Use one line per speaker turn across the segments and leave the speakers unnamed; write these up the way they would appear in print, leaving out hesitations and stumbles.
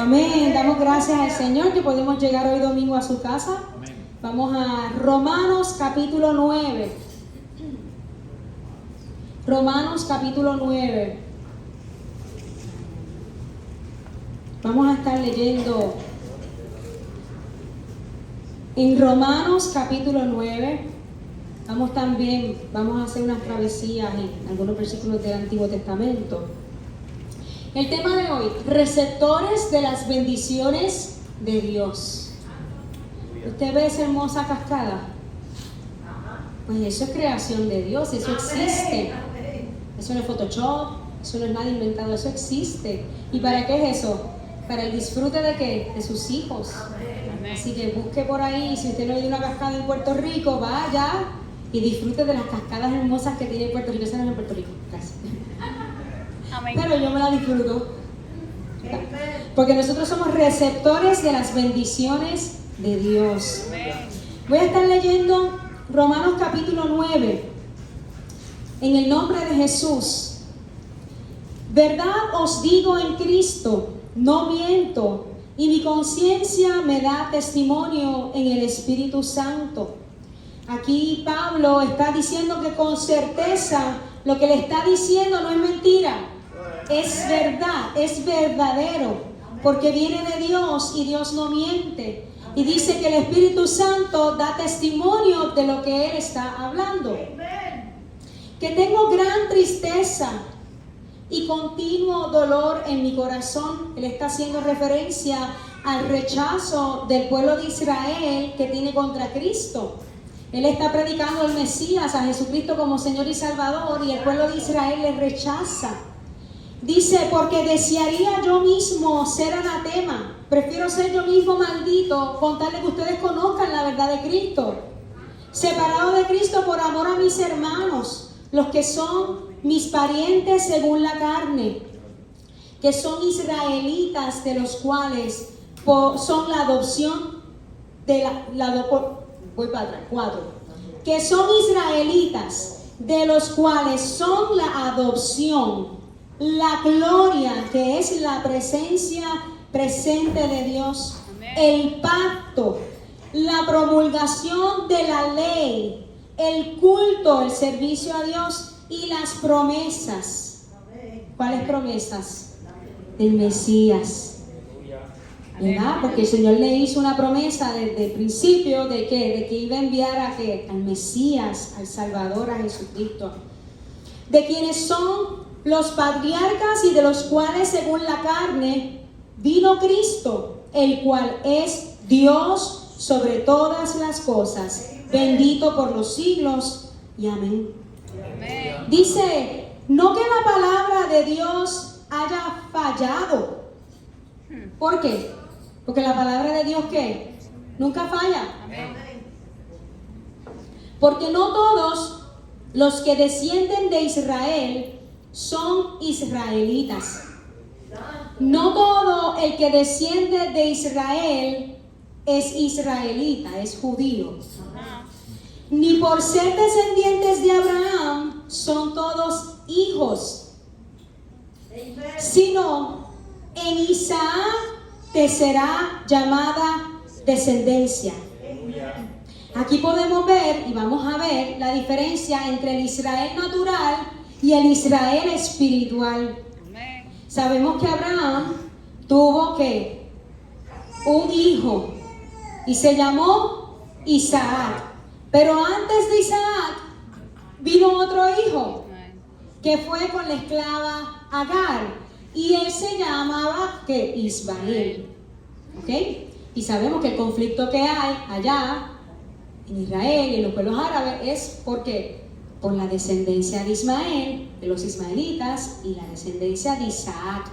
Amén. Damos gracias al Señor que podemos llegar hoy domingo a su casa.
Amén.
Vamos a Romanos capítulo 9. Romanos capítulo 9. Vamos a estar leyendo en Romanos capítulo 9. Vamos a hacer unas travesías en algunos versículos del Antiguo Testamento. El tema de hoy, receptores de las bendiciones de Dios. ¿Usted ve esa hermosa cascada? Pues eso es creación de Dios, eso existe. Eso no es Photoshop, eso no es nada inventado, eso existe. ¿Y para qué es eso? Para el disfrute de ¿qué? De sus hijos. Así que busque por ahí, si usted no ha ido a una cascada en Puerto Rico, vaya y disfrute de las cascadas hermosas que tiene Puerto Rico. Esa no es en Puerto Rico, casi. Pero yo me la disfruto. Porque nosotros somos receptores de las bendiciones de Dios. Voy a estar leyendo Romanos capítulo 9. En el nombre de Jesús. Verdad os digo en Cristo, no miento, y mi conciencia me da testimonio en el Espíritu Santo. Aquí Pablo está diciendo que con certeza lo que le está diciendo no es mentira. Es verdad, es verdadero, porque viene de Dios y Dios no miente. Y dice que el Espíritu Santo da testimonio de lo que Él está hablando. Que tengo gran tristeza y continuo dolor en mi corazón. Él está haciendo referencia al rechazo del pueblo de Israel que tiene contra Cristo. Él está predicando al Mesías, a Jesucristo como Señor y Salvador, y el pueblo de Israel le rechaza. Dice, porque desearía yo mismo ser anatema, prefiero ser yo mismo maldito, con tal de que ustedes conozcan la verdad de Cristo. Separado de Cristo por amor a mis hermanos, los que son mis parientes según la carne, que son israelitas, de los cuales son la adopción de voy para atrás, 4. Que son israelitas, de los cuales son la adopción, la gloria, que es la presencia presente de Dios, el pacto, la promulgación de la ley, el culto, el servicio a Dios y las promesas. ¿Cuáles promesas? Del Mesías. ¿Verdad? Porque el Señor le hizo una promesa desde el principio de que iba a enviar al Mesías, al Salvador, a Jesucristo. De quienes son los patriarcas y de los cuales según la carne vino Cristo, el cual es Dios sobre todas las cosas, bendito por los siglos y amén. Dice, no que la palabra de Dios haya fallado. ¿Por qué? Porque la palabra de Dios, ¿qué? Nunca falla. Porque no todos los que descienden de Israel son israelitas. No todo el que desciende de Israel es israelita, es judío. Ni por ser descendientes de Abraham son todos hijos, sino en Isaac te será llamada descendencia. Aquí podemos ver y vamos a ver la diferencia entre el Israel natural y el Israel espiritual. Sabemos que Abraham tuvo que un hijo y se llamó Isaac. Pero antes de Isaac vino otro hijo que fue con la esclava Agar. Y él se llamaba ¿qué? Ismael. ¿Ok? Y sabemos que el conflicto que hay allá en Israel y en los pueblos árabes es porque por la descendencia de Ismael, de los ismaelitas, y la descendencia de Isaac.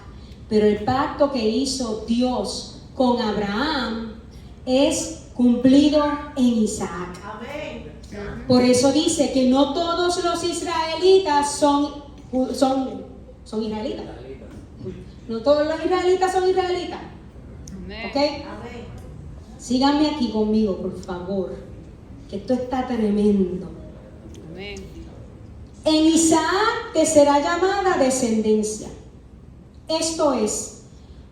Pero el pacto que hizo Dios con Abraham es cumplido en Isaac. Por eso dice que no todos los israelitas son israelitas. No todos los israelitas son israelitas. ¿Ok? Síganme aquí conmigo, por favor. Que esto está tremendo. En Isaac te será llamada descendencia. Esto es,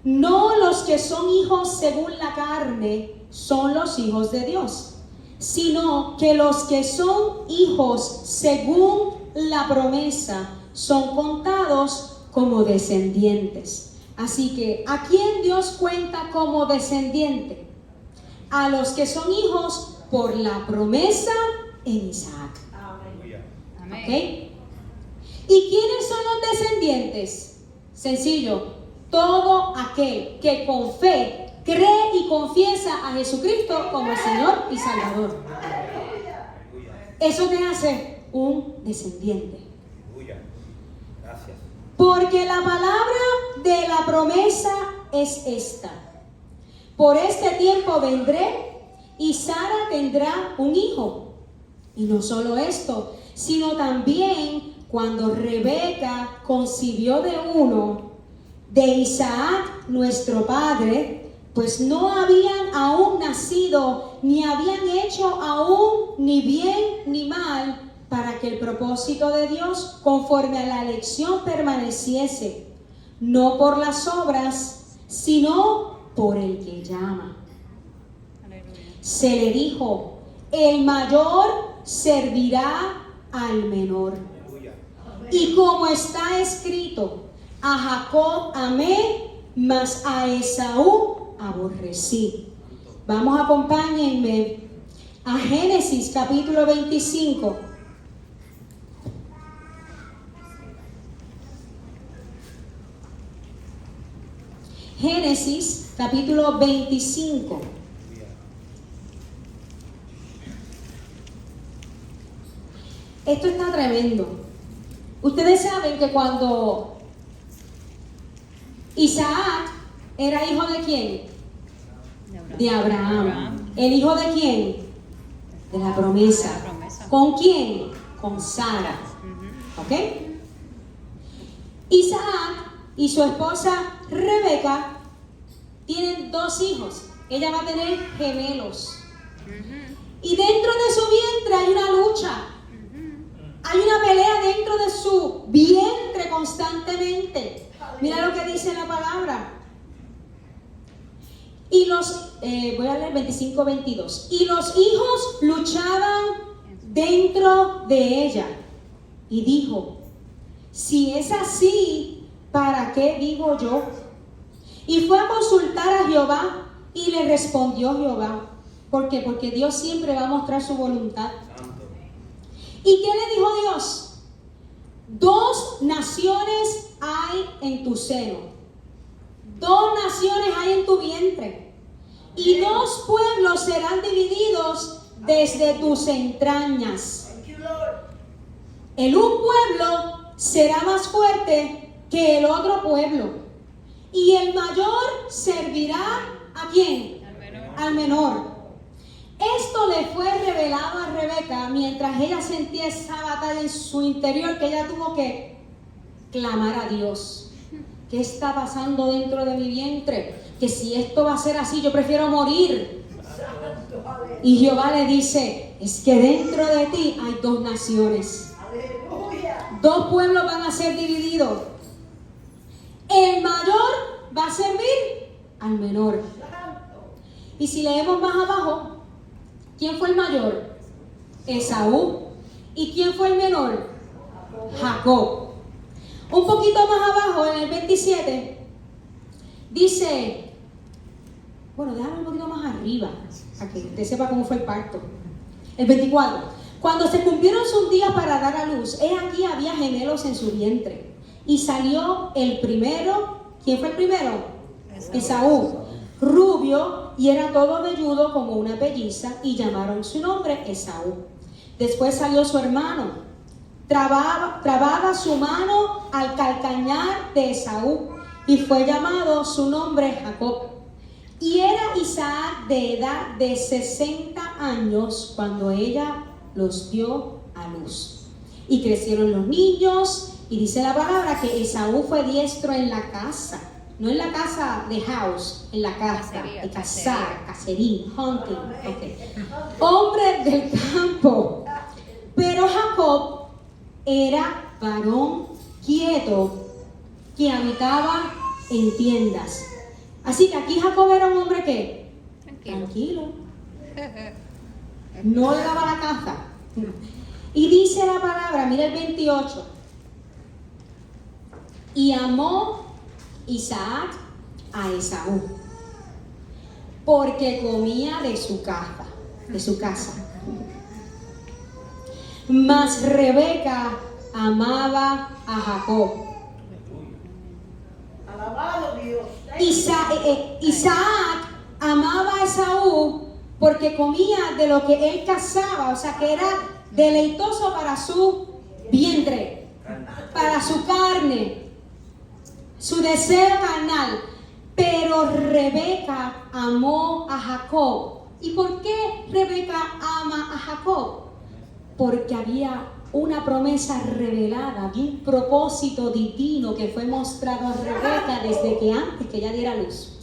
No los que son hijos según la carne son los hijos de Dios, sino que los que son hijos según la promesa son contados como descendientes. Así que, ¿a quién Dios cuenta como descendiente? A los que son hijos por la promesa en Isaac.
Amén.
¿Okay? ¿Y quiénes son los descendientes? Sencillo, todo aquel que con fe cree y confiesa a Jesucristo como el Señor y Salvador. Eso te hace un descendiente.
Gracias.
Porque la palabra de la promesa es esta: por este tiempo vendré y Sara tendrá un hijo. Y no solo esto, sino también cuando Rebeca concibió de uno, de Isaac nuestro padre, pues no habían aún nacido, ni habían hecho aún ni bien ni mal, para que el propósito de Dios conforme a la elección permaneciese, no por las obras, sino por el que llama. Se le dijo: el mayor servirá al menor. Y como está escrito: a Jacob amé, mas a Esaú aborrecí. Vamos, acompáñenme a Génesis capítulo 25. Génesis capítulo 25. Esto está tremendo. Ustedes saben que cuando Isaac era hijo de quién? De Abraham. ¿El hijo de quién? De la promesa. ¿Con quién? Con Sara. ¿Ok? Isaac y su esposa Rebeca tienen 2 hijos. Ella va a tener gemelos. Y dentro de su vientre hay una lucha. Hay una pelea dentro de su vientre constantemente. Mira lo que dice la palabra. Y voy a leer 25-22. Y los hijos luchaban dentro de ella. Y dijo: si es así, ¿para qué vivo yo? Y fue a consultar a Jehová, y le respondió Jehová. ¿Por qué? Porque Dios siempre va a mostrar su voluntad. ¿Y qué le dijo Dios? 2 naciones hay en tu seno. 2 naciones hay en tu vientre. Y 2 pueblos serán divididos desde tus entrañas. El un pueblo será más fuerte que el otro pueblo. Y el mayor servirá ¿a quién? Al menor. Esto le fue revelado a Rebeca mientras ella sentía esa batalla en su interior, que ella tuvo que clamar a Dios. ¿Qué está pasando dentro de mi vientre? Que si esto va a ser así, yo prefiero morir. Y Jehová le dice: es que dentro de ti hay 2 naciones. 2 pueblos van a ser divididos. El mayor va a servir al menor. Y si leemos más abajo, ¿quién fue el mayor? Esaú. ¿Y quién fue el menor? Jacob. Un poquito más abajo, en el 27, dice, bueno, déjame un poquito más arriba, para que usted sepa cómo fue el parto. El 24, cuando se cumplieron sus días para dar a luz, he aquí había gemelos en su vientre. Y salió el primero. ¿Quién fue el primero? Esaú. Rubio, y era todo velludo como una pelliza, y llamaron su nombre Esaú. Después salió su hermano. Trababa su mano al calcañar de Esaú, y fue llamado su nombre Jacob. Y era Isaac de edad de 60 años cuando ella los dio a luz. Y crecieron los niños, y dice la palabra que Esaú fue diestro en la casa. No en la casa de house, en la casa de cazar, cacería, hunting. Okay. Hombre del campo. Pero Jacob era varón quieto que habitaba en tiendas. Así que aquí Jacob era un hombre que
Tranquilo.
no le daba la caza. Y dice la palabra, mira el 28. Y amó Isaac a Esaú, porque comía de su casa. Mas Rebeca amaba a Jacob.
Alabado Dios.
Isaac amaba a Esaú porque comía de lo que él cazaba, o sea que era deleitoso para su vientre, para su carne, su deseo carnal. Pero Rebeca amó a Jacob. ¿Y por qué Rebeca ama a Jacob? Porque había una promesa revelada, había un propósito divino que fue mostrado a Rebeca desde que antes que ella diera luz.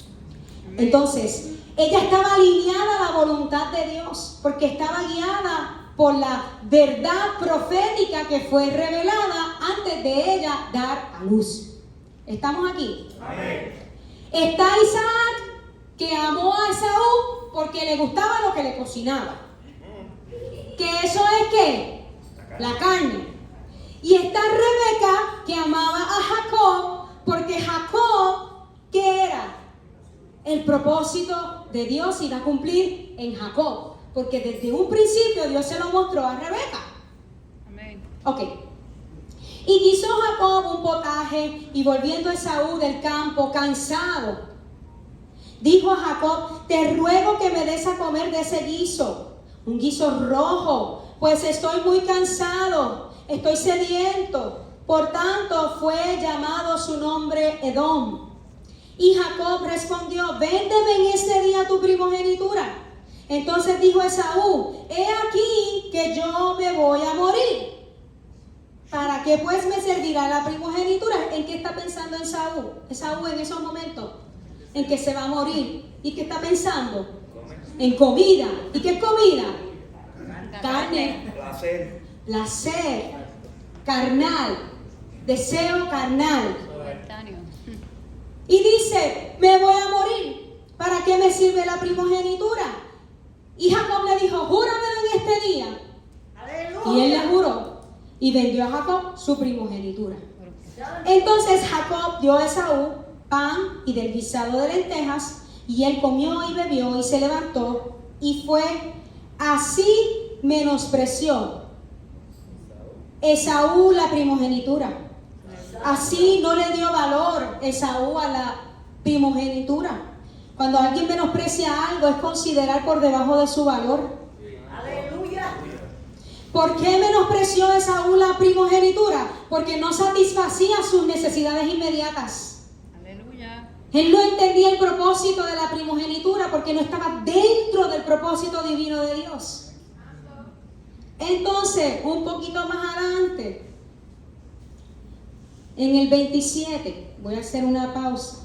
Entonces, ella estaba alineada a la voluntad de Dios, porque estaba guiada por la verdad profética que fue revelada antes de ella dar a luz. ¿Estamos aquí?
Amén.
Está Isaac, que amó a Esaú porque le gustaba lo que le cocinaba. Que eso es ¿qué? La carne. Y está Rebeca, que amaba a Jacob porque Jacob, ¿qué era? El propósito de Dios iba a cumplir en Jacob, porque desde un principio Dios se lo mostró a Rebeca.
Amén.
Ok. Y quiso Jacob un potaje, y volviendo Esaú del campo cansado, dijo a Jacob: te ruego que me des a comer de ese guiso, un guiso rojo, pues estoy muy cansado, estoy sediento. Por tanto fue llamado su nombre Edom. Y Jacob respondió: véndeme en este día tu primogenitura. Entonces dijo Esaú: he aquí que yo me voy a morir. ¿Para qué pues me servirá la primogenitura? ¿En qué está pensando Esaú? Esaú en esos momentos en que se va a morir. ¿Y qué está pensando? En comida. ¿Y qué es comida? Carne, placer, carnal, deseo carnal.
Momentáneo.
Y dice: me voy a morir, ¿para qué me sirve la primogenitura? Y Jacob le dijo: júramelo en este día.
Aleluya.
Y él le juró, y vendió a Jacob su primogenitura. Entonces Jacob dio a Esaú pan y del guisado de lentejas, y él comió y bebió y se levantó, y fue. Así menospreció Esaú la primogenitura. Así no le dio valor Esaú a la primogenitura. Cuando alguien menosprecia algo, es considerar por debajo de su valor.
Aleluya.
¿Por qué menospreció Esaú la primogenitura? Porque no satisfacía sus necesidades inmediatas.
Aleluya.
Él no entendía el propósito de la primogenitura porque no estaba dentro del propósito divino de Dios. Entonces, un poquito más adelante, en el 27, voy a hacer una pausa.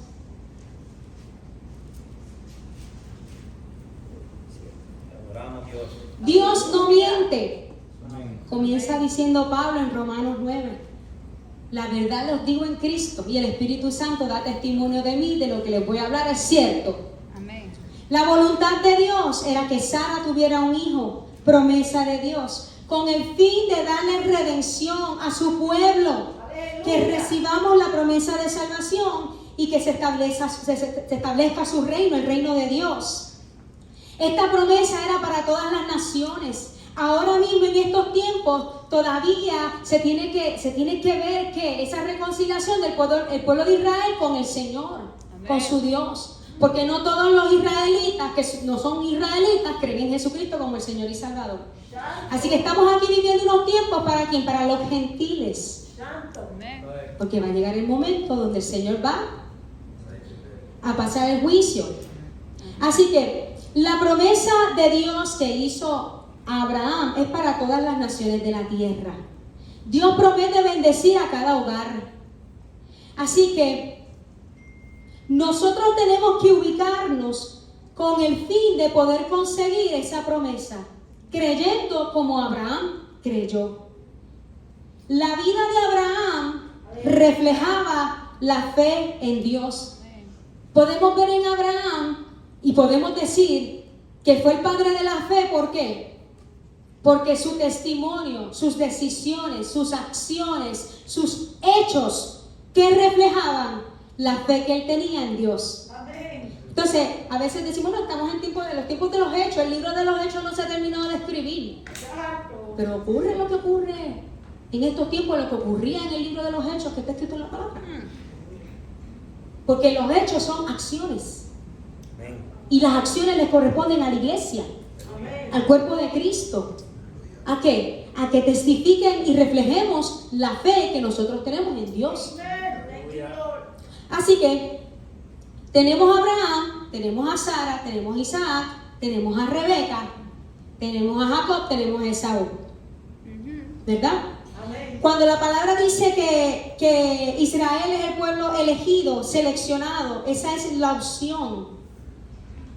Adoramos a Dios.
Dios no miente. Comienza diciendo Pablo en Romanos 9. La verdad los digo en Cristo, y el Espíritu Santo da testimonio de mí, de lo que les voy a hablar es cierto.
Amén.
La voluntad de Dios era que Sara tuviera un hijo, promesa de Dios, con el fin de darle redención a su pueblo, que recibamos la promesa de salvación y que se establezca su reino, el reino de Dios. Esta promesa era para todas las naciones. Ahora mismo en estos tiempos todavía se tiene que ver que esa reconciliación del pueblo de Israel con el Señor,
Amén.
con su Dios. Porque no todos los israelitas que no son israelitas creen en Jesucristo como el Señor y Salvador. Así que estamos aquí viviendo unos tiempos ¿para quién? Para los gentiles.
Amén.
Porque va a llegar el momento donde el Señor va a pasar el juicio. Así que la promesa de Dios que hizo Abraham es para todas las naciones de la tierra. Dios promete bendecir a cada hogar. Así que nosotros tenemos que ubicarnos con el fin de poder conseguir esa promesa, creyendo como Abraham creyó. La vida de Abraham reflejaba la fe en Dios. Podemos ver en Abraham y podemos decir que fue el padre de la fe. ¿Por qué? Porque su testimonio, sus decisiones, sus acciones, sus hechos que reflejaban la fe que él tenía en Dios.
Amén.
Entonces, a veces decimos, no, estamos en los tiempos de los hechos, el libro de los hechos no se ha terminado de escribir.
Exacto.
Pero ocurre lo que ocurre en estos tiempos, lo que ocurría en el libro de los hechos que está escrito en la palabra. Porque los hechos son acciones.
Amén.
Y las acciones le corresponden a la iglesia,
Amén.
al cuerpo de Cristo. ¿A qué? A que testifiquen y reflejemos la fe que nosotros tenemos en Dios.
Amén. Thank you, Lord.
Así que tenemos a Abraham, tenemos a Sara, tenemos a Isaac, tenemos a Rebeca, tenemos a Jacob, tenemos a Esaú. ¿Verdad?
Amén.
Cuando la palabra dice que Israel es el pueblo elegido, seleccionado, esa es la opción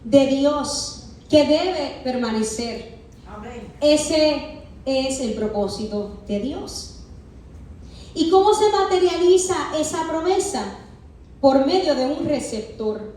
de Dios que debe permanecer.
Amén.
Ese es el propósito de Dios. ¿Y cómo se materializa esa promesa? Por medio de un receptor.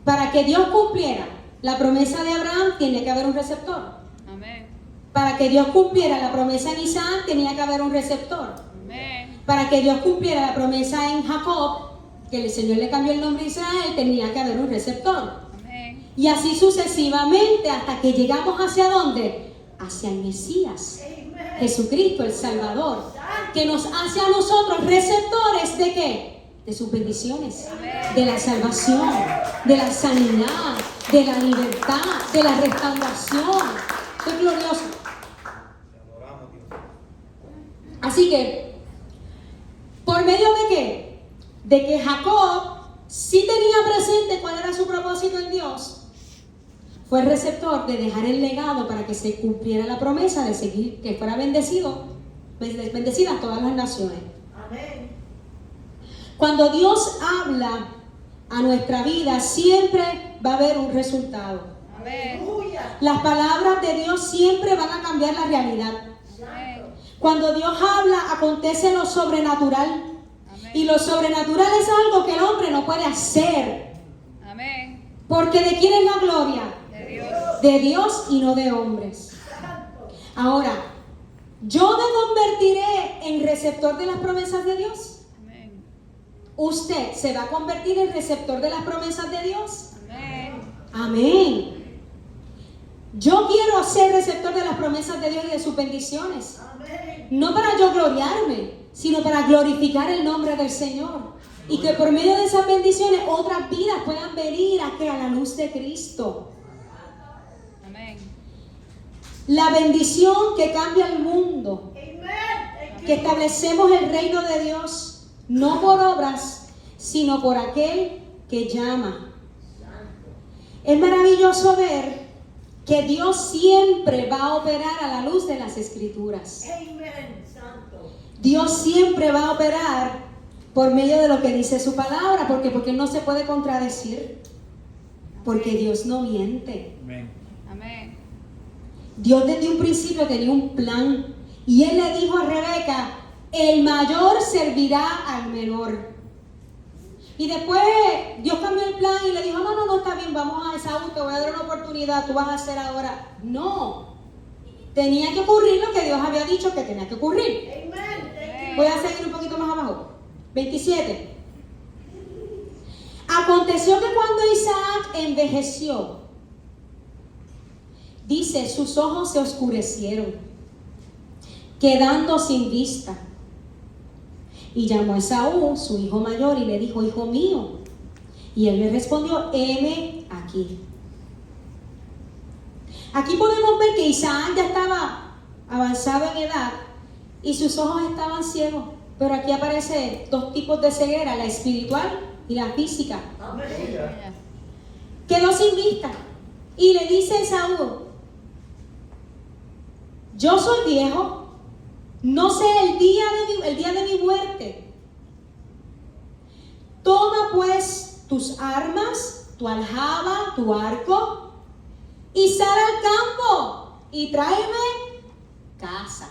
Para que Dios cumpliera la promesa de Abraham, tiene que haber un receptor.
Amén.
Para que Dios cumpliera la promesa en Isaac, tenía que haber un receptor.
Amén.
Para que Dios cumpliera la promesa en Jacob, que el Señor le cambió el nombre a Israel, tenía que haber un receptor.
Amén.
Y así sucesivamente hasta que llegamos ¿hacia dónde? Hacia el Mesías,
Amén.
Jesucristo, el Salvador, que nos hace a nosotros receptores ¿de qué? De sus bendiciones, de la salvación, de la sanidad, de la libertad, de la restauración. Es glorioso.
Te adoramos, Dios.
Así que, ¿por medio de qué? De que Jacob sí tenía presente cuál era su propósito en Dios. Fue el receptor de dejar el legado para que se cumpliera la promesa de seguir, que fuera bendecidas todas las naciones.
Amén.
Cuando Dios habla a nuestra vida, siempre va a haber un resultado.
Amén.
Aleluya.
Las palabras de Dios siempre van a cambiar la realidad.
Amén.
Cuando Dios habla, acontece lo sobrenatural.
Amén.
Y lo sobrenatural es algo que el hombre no puede hacer.
Amén.
Porque ¿de quién es la gloria?
De Dios.
De Dios y no de hombres.
Santo.
Ahora, ¿yo me convertiré en receptor de las promesas de Dios?
Amén.
¿Usted se va a convertir en receptor de las promesas de Dios?
Amén.
Amén. Yo quiero ser receptor de las promesas de Dios y de sus bendiciones.
Amén.
No para yo gloriarme, sino para glorificar el nombre del Señor. Y que por medio de esas bendiciones otras vidas puedan venir a la luz de Cristo.
Amén.
La bendición que cambia el mundo.
Amen. Thank you.
Que establecemos el reino de Dios, no por obras, sino por aquel que llama. Es maravilloso ver que Dios siempre va a operar a la luz de las Escrituras.
Amen. Santo.
Dios siempre va a operar por medio de lo que dice su palabra, porque Él no se puede contradecir, porque Dios no miente.
Amén.
Amén.
Dios desde un principio tenía un plan y Él le dijo a Rebeca, el mayor servirá al menor. Y después Dios cambió el plan y le dijo, no, está bien, vamos a Esaú, te voy a dar una oportunidad, tú vas a hacer ahora. No, tenía que ocurrir lo que Dios había dicho que tenía que ocurrir.
Amen. Thank you.
Voy a seguir un poquito más abajo. 27. Aconteció que cuando Isaac envejeció, dice, sus ojos se oscurecieron, quedando sin vista. Y llamó a Esaú, su hijo mayor, y le dijo, hijo mío. Y él le respondió, heme aquí. Aquí podemos ver que Isaac ya estaba avanzado en edad y sus ojos estaban ciegos. Pero aquí aparece dos tipos de ceguera, la espiritual y la física.
Amén.
Aleluya.
Quedó sin vista. Y le dice a Esaú, yo soy viejo, no sé el día de mi muerte. Toma pues tus armas, tu aljaba, tu arco, y sal al campo y tráeme casa.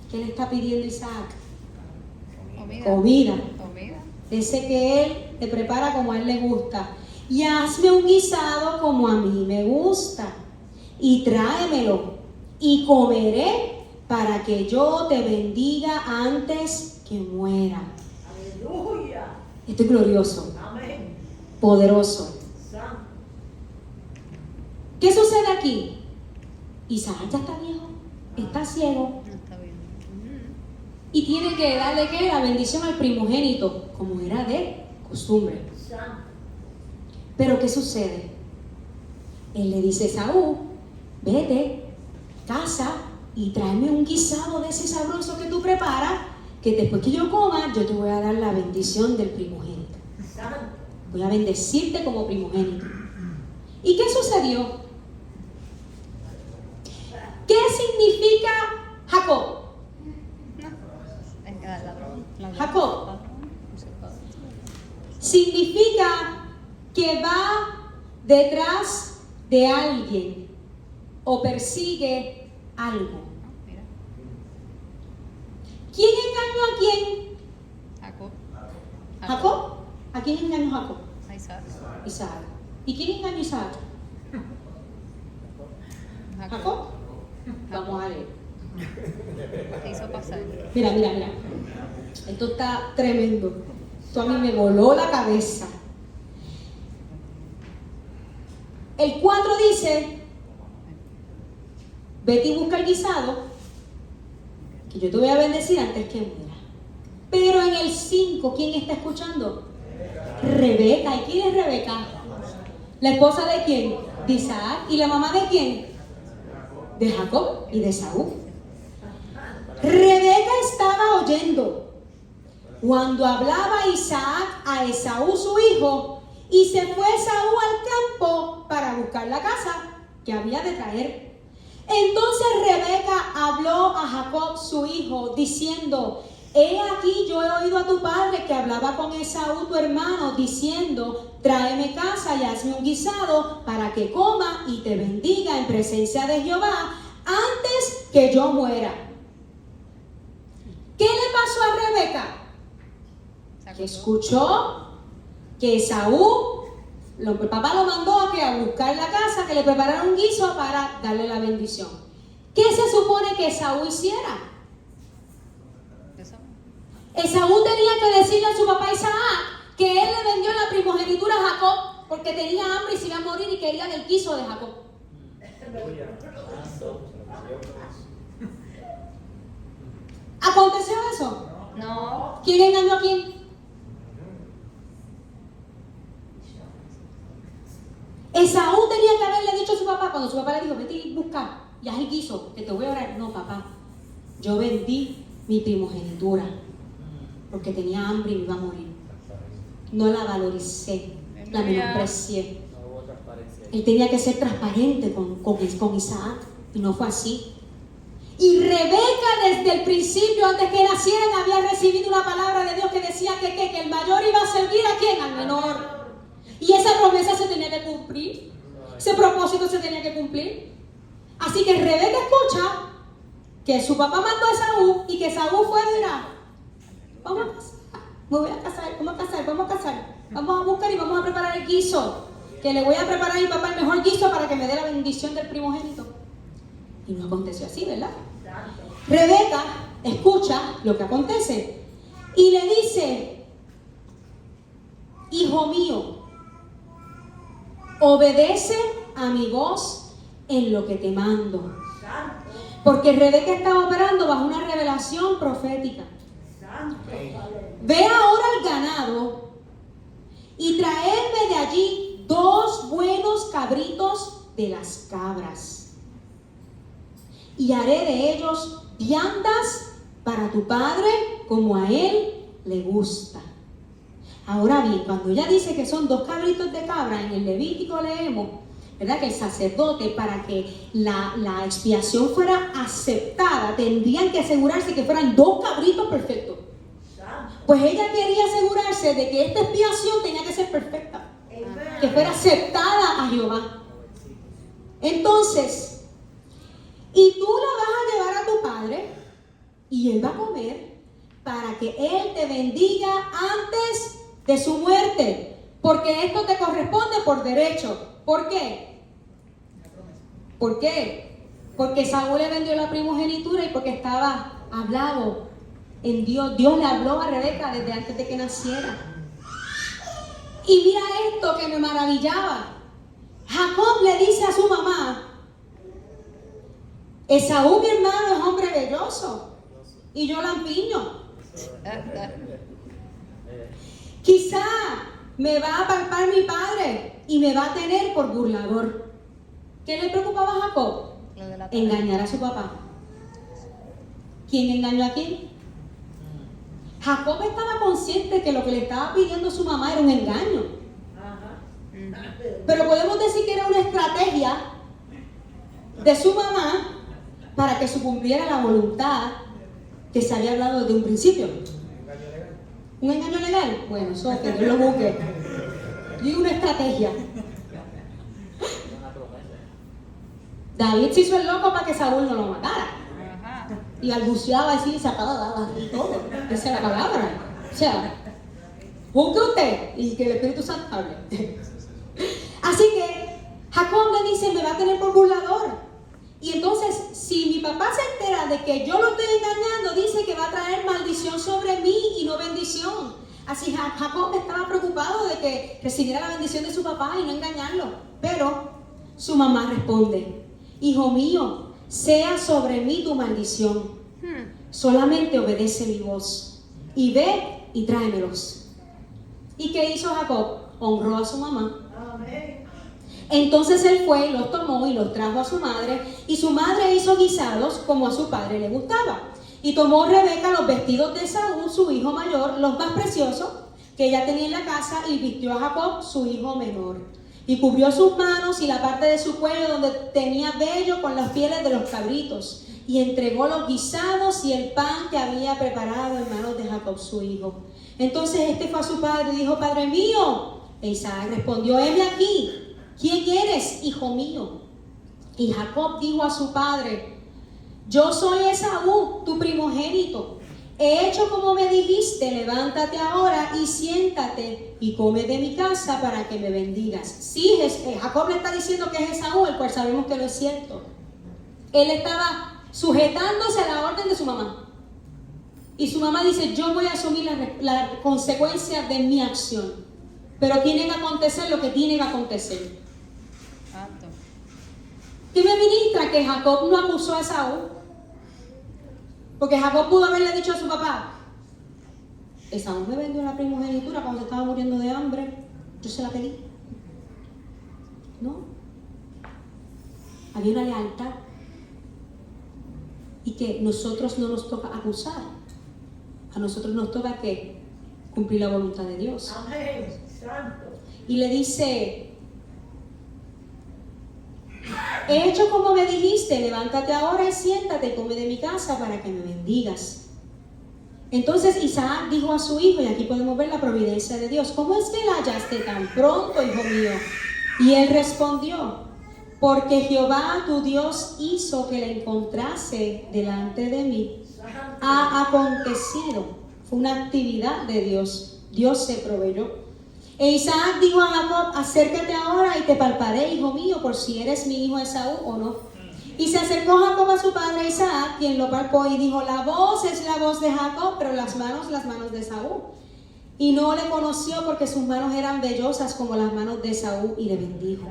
¿Qué le está pidiendo Isaac? Comida.
Comida.
Ese que Él te prepara como a Él le gusta. Y hazme un guisado como a mí me gusta. Y tráemelo. Y comeré para que yo te bendiga antes que muera.
Aleluya.
Esto es glorioso,
Amén.
poderoso.
Santo.
¿Qué sucede aquí? Isaac ya está viejo, está ciego.
No está bien.
Y tiene que darle ¿qué? La bendición al primogénito, como era de costumbre.
Santo.
Pero ¿qué sucede? Él le dice a Esaú, vete, casa y tráeme un guisado de ese sabroso que tú preparas, que después que yo coma, yo te voy a dar la bendición del primogénito.
Santo.
Voy a bendecirte como primogénito. ¿Y qué sucedió? ¿Qué significa Jacob?
Es que ladrón.
Jacob. Significa que va detrás de alguien o persigue algo.
Mira.
¿Quién engañó a quién?
Jacob.
¿Jacob? ¿A quién engañó Jacob?
A Isaac.
Isaac. ¿Y quién engañó a Isaac? ¿Jacob? Vamos a leer.
Te hizo pasar.
Mira, mira, mira. Esto está tremendo. Esto a mí me voló la cabeza. El 4 dice, vete y busca el guisado, que yo te voy a bendecir antes que muera. Pero en el 5, ¿quién está escuchando? Rebeca. ¿Y quién es Rebeca? ¿La esposa de quién? De Isaac. ¿Y la mamá de quién? De Jacob y de Esaú. Rebeca estaba oyendo cuando hablaba Isaac a Esaú su hijo, y se fue Esaú al campo para buscar la casa que había de traer. Entonces Rebeca habló a Jacob su hijo diciendo, he aquí yo he oído a tu padre que hablaba con Esaú tu hermano diciendo, tráeme casa y hazme un guisado para que coma y te bendiga en presencia de Jehová antes que yo muera. ¿Qué le pasó a Rebeca? Que escuchó que Esaú, el papá lo mandó a buscar la casa, que le preparara un guiso para darle la bendición. ¿Qué se supone que Esaú hiciera? Esaú tenía que decirle a su papá Isaac que él le vendió la primogenitura a Jacob porque tenía hambre y se iba a morir y quería del guiso de Jacob. ¿Aconteció eso?
No.
¿Quién engañó a quién? Esaú tenía que haberle dicho a su papá, cuando su papá le dijo, vete y busca y haz el guiso, que te voy a orar. No, papá, yo vendí mi primogenitura porque tenía hambre y me iba a morir. No la valoricé, la menosprecié. Él tenía que ser transparente con Isaac y no fue así. Y Rebeca desde el principio, antes que nacieran, había recibido una palabra de Dios que decía que el mayor iba a servir a quién, al menor. Y esa promesa se tenía que cumplir, ese propósito se tenía que cumplir. Así que Rebeca escucha que su papá mandó a Esaú y que Esaú fue, mira, vamos a casar, me voy a casar, vamos a buscar y vamos a preparar el guiso, que le voy a preparar a mi papá el mejor guiso para que me dé la bendición del primogénito. Y no aconteció así, ¿verdad? Rebeca escucha lo que acontece y le dice, hijo mío, obedece a mi voz en lo que te mando. Porque Rebeca estaba operando bajo una revelación profética. Ve ahora al ganado y traedme de allí 2 buenos cabritos de las cabras. Y haré de ellos viandas para tu padre como a él le gusta. Ahora bien, cuando ella dice que son 2 cabritos de cabra, en el Levítico leemos, ¿verdad? Que el sacerdote, para que la expiación fuera aceptada, tendrían que asegurarse que fueran 2 cabritos perfectos. Pues ella quería asegurarse de que esta expiación tenía que ser perfecta, que fuera aceptada a Jehová. Entonces, y tú la vas a llevar a tu padre y él va a comer para que Él te bendiga antes de su muerte, porque esto te corresponde por derecho. ¿Por qué? ¿Por qué? Porque Saúl le vendió la primogenitura y porque estaba hablado en Dios. Dios le habló a Rebeca desde antes de que naciera. Y mira esto que me maravillaba. Jacob le dice a su mamá: Esaú, mi hermano, es hombre velloso y yo lampiño. Quizá me va a palpar mi padre y me va a tener por burlador. ¿Qué le preocupaba a Jacob? Engañar a su papá. ¿Quién engañó a quién? Jacob estaba consciente que lo que le estaba pidiendo su mamá era un engaño. Pero podemos decir que era una estrategia de su mamá para que se cumpliera la voluntad que se había hablado desde un principio. ¿Un engaño legal? Bueno, eso que Dios lo busque. Y una estrategia. David se hizo el loco para que Saúl no lo matara. Y balbuceaba así, y sacaba y todo. Esa es la palabra. O sea, busque usted y que el Espíritu Santo hable. Así que Jacob le dice: me va a tener por burlador. Y entonces, si mi papá se entera de que yo lo estoy engañando, dice que va a traer maldición sobre mí y no bendición. Así Jacob estaba preocupado de que recibiera la bendición de su papá y no engañarlo. Pero su mamá responde: hijo mío, sea sobre mí tu maldición. Solamente obedece mi voz y ve y tráemelos. ¿Y qué hizo Jacob? Honró a su mamá. Entonces él fue y los tomó y los trajo a su madre, y su madre hizo guisados como a su padre le gustaba. Y tomó Rebeca los vestidos de Saúl, su hijo mayor, los más preciosos que ella tenía en la casa, y vistió a Jacob, su hijo menor. Y cubrió sus manos y la parte de su cuello donde tenía vello con las pieles de los cabritos. Y entregó los guisados y el pan que había preparado en manos de Jacob, su hijo. Entonces este fue a su padre y dijo: Padre mío. E Isaac respondió: heme aquí. ¿Quién eres, hijo mío? Y Jacob dijo a su padre: yo soy Esaú, tu primogénito. He hecho como me dijiste, levántate ahora y siéntate y come de mi casa para que me bendigas. Sí, Jacob le está diciendo que es Esaú, el cual sabemos que no es cierto. Él estaba sujetándose a la orden de su mamá. Y su mamá dice: yo voy a asumir la consecuencia de mi acción. Pero tiene que acontecer lo que tiene que acontecer. ¿Qué me ministra que Jacob no acusó a Esaú? Porque Jacob pudo haberle dicho a su papá: Esaú me vendió la primogenitura cuando estaba muriendo de hambre, yo se la pedí. No. Había una lealtad. Y que nosotros no nos toca acusar. A nosotros nos toca que cumplir la voluntad de Dios.
Amén. Santo.
Y le dice: he hecho como me dijiste, levántate ahora y siéntate y come de mi casa para que me bendigas. Entonces Isaac dijo a su hijo, y aquí podemos ver la providencia de Dios: ¿cómo es que la hallaste tan pronto, hijo mío? Y él respondió: porque Jehová tu Dios hizo que la encontrase delante de mí. Ha acontecido, fue una actividad de Dios, Dios se proveyó. E Isaac dijo a Jacob: acércate ahora y te palparé, hijo mío, por si eres mi hijo Esaú o no. Y se acercó Jacob a su padre Isaac, quien lo palpó y dijo: la voz es la voz de Jacob, pero las manos de Esaú. Y no le conoció porque sus manos eran vellosas como las manos de Esaú, y le bendijo.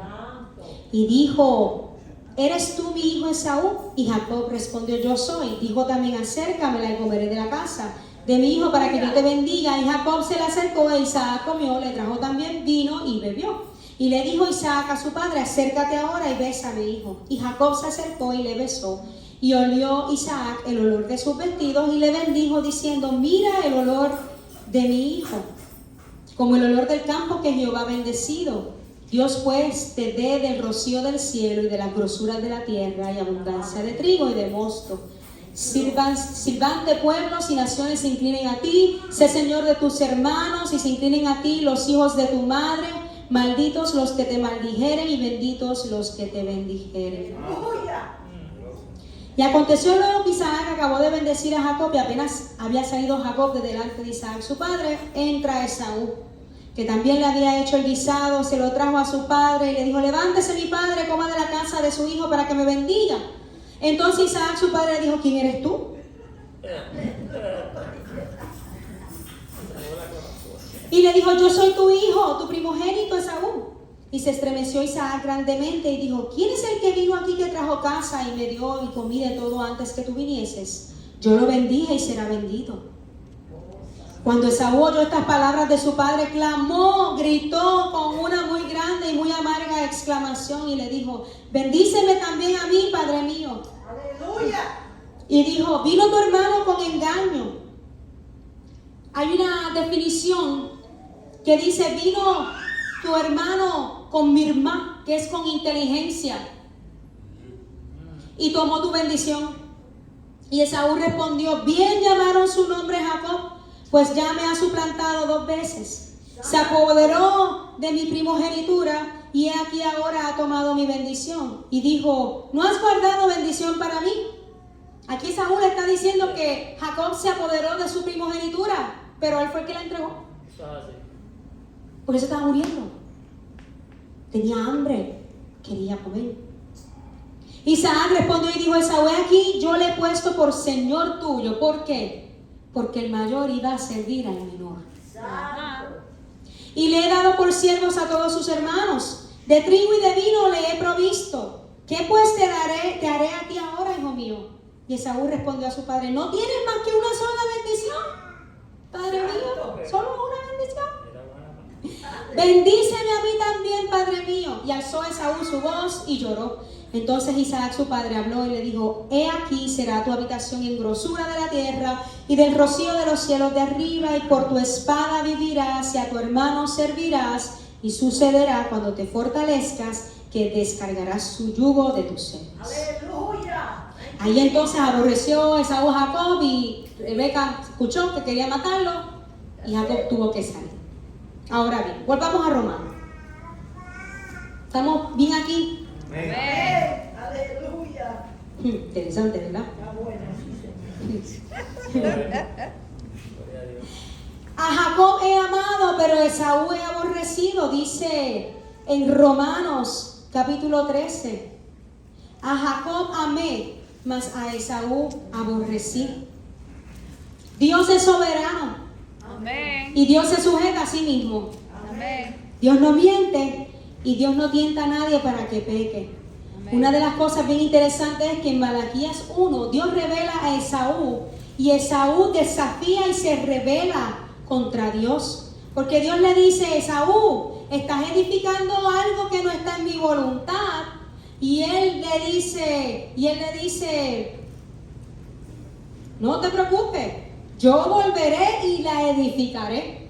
Y dijo: ¿eres tú mi hijo Esaú? Y Jacob respondió: yo soy. Dijo también: acércamela y comeré de la casa de mi hijo para que yo te bendiga. Y Jacob se le acercó e Isaac comió, le trajo también vino y bebió. Y le dijo Isaac a su padre: acércate ahora y bésame, hijo. Y Jacob se acercó y le besó. Y olió Isaac el olor de sus vestidos y le bendijo diciendo: mira el olor de mi hijo, como el olor del campo que Jehová ha bendecido. Dios pues te dé del rocío del cielo y de las grosuras de la tierra y abundancia de trigo y de mosto. Sirvan de pueblos y naciones se inclinen a ti. Sé Señor de tus hermanos y se inclinen a ti los hijos de tu madre. Malditos los que te maldijeren y benditos los que te bendijeren. Y aconteció luego que Isaac acabó de bendecir a Jacob y apenas había salido Jacob de delante de Isaac su padre, entra Esaú, que también le había hecho el guisado, se lo trajo a su padre y le dijo, levántese mi padre, coma de la casa de su hijo para que me bendiga. Entonces Isaac su padre le dijo, ¿quién eres tú? Y le dijo, yo soy tu hijo, tu primogénito Esaú. Y se estremeció Isaac grandemente y dijo, ¿quién es el que vino aquí que trajo casa y me dio y comí de todo antes que tú vinieses? Yo lo bendije y será bendito. Cuando Esaú oyó estas palabras de su padre, clamó, gritó con una muy grande y muy amarga exclamación y le dijo, bendíceme también a mí, padre mío.
Aleluya.
Y dijo, vino tu hermano con engaño. Hay una definición que dice, vino tu hermano con mirma, que es con inteligencia, y tomó tu bendición. Y Esaú respondió, bien llamaron su nombre Jacob, pues ya me ha suplantado 2 veces. Se apoderó de mi primogenitura y he aquí ahora ha tomado mi bendición. Y dijo, ¿no has guardado bendición para mí? Aquí Esaú le está diciendo que Jacob se apoderó de su primogenitura, pero él fue el que la entregó. Porque se estaba muriendo. Tenía hambre, quería comer. Isaac respondió y dijo a Esaú, aquí yo le he puesto por señor tuyo. ¿Por qué? Porque el mayor iba a servir al menor. Y le he dado por siervos a todos sus hermanos. De trigo y de vino le he provisto. ¿Qué pues te haré a ti ahora, hijo mío? Y Esaú respondió a su padre, ¿no tienes más que una sola bendición? Padre mío, solo una bendición. Bendíceme a mí también, padre mío. Y alzó Esaú su voz y lloró. Entonces Isaac su padre habló y le dijo, he aquí será tu habitación en grosura de la tierra y del rocío de los cielos de arriba, y por tu espada vivirás y a tu hermano servirás, y sucederá cuando te fortalezcas que descargarás su yugo de tus senos.
Aleluya.
Ahí entonces aborreció Esaú a Jacob y Rebeca escuchó que quería matarlo y Jacob tuvo que salir. Ahora bien, volvamos a Romanos. ¿Estamos bien aquí?
Amén.
Aleluya.
Interesante, ¿verdad?
Está bueno, sí, señor.
A Jacob he amado, pero Esaú he aborrecido, dice en Romanos capítulo 13. A Jacob amé, mas a Esaú aborrecí. Dios es soberano.
Amén.
Y Dios se sujeta a sí mismo.
Amén.
Dios no miente y Dios no tienta a nadie para que peque.
Amén.
Una de las cosas bien interesantes es que en Malaquías 1 Dios revela a Esaú y Esaú desafía y se rebela contra Dios. Porque Dios le dice, Esaú, estás edificando algo que no está en mi voluntad. Y él le dice, no te preocupes, yo volveré y la edificaré.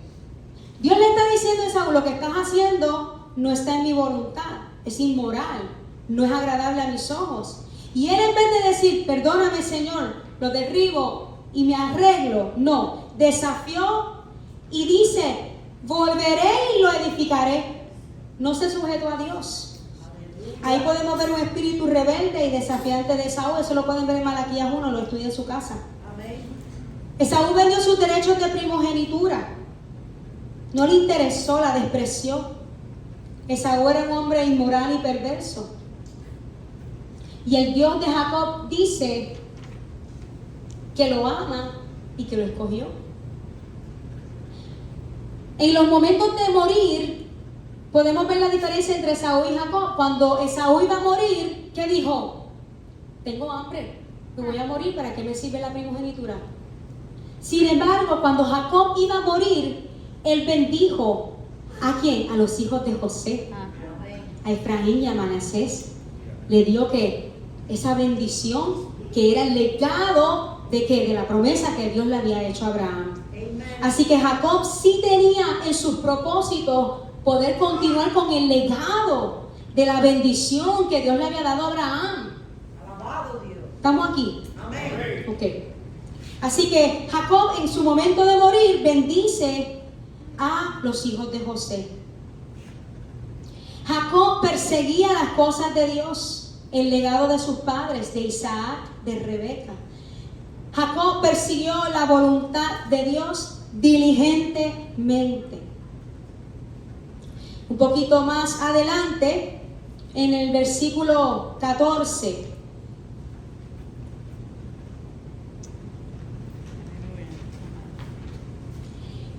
Dios le está diciendo a Esaú, lo que estás haciendo no está en mi voluntad, es inmoral, no es agradable a mis ojos. Y él, en vez de decir, perdóname Señor, lo derribo y me arreglo, no, desafió y dice, volveré y lo edificaré. No se sujetó a Dios. Ahí podemos ver un espíritu rebelde y desafiante de Esaú. Eso lo pueden ver en Malaquías 1, lo estudia en su casa. Esaú vendió sus derechos de primogenitura. No le interesó, la despreció. Esaú era un hombre inmoral y perverso. Y el Dios de Jacob dice que lo ama y que lo escogió. En los momentos de morir, podemos ver la diferencia entre Esaú y Jacob. Cuando Esaú iba a morir, ¿qué dijo? Tengo hambre, me voy a morir, ¿para qué me sirve la primogenitura? Sin embargo, cuando Jacob iba a morir, él bendijo ¿a quién? A los hijos de José, a Efraín y a Manasés. Le dio que esa bendición que era el legado de la promesa que Dios le había hecho a Abraham. Así que Jacob sí tenía en sus propósitos poder continuar con el legado de la bendición que Dios le había dado a Abraham.
Alabado Dios.
¿Estamos aquí?
Amén.
Ok. Así que Jacob en su momento de morir bendice a los hijos de José. Jacob perseguía las cosas de Dios. el legado de sus padres, de Isaac, de Rebeca. Jacob persiguió la voluntad de Dios diligentemente. Un poquito más adelante, en el versículo 14.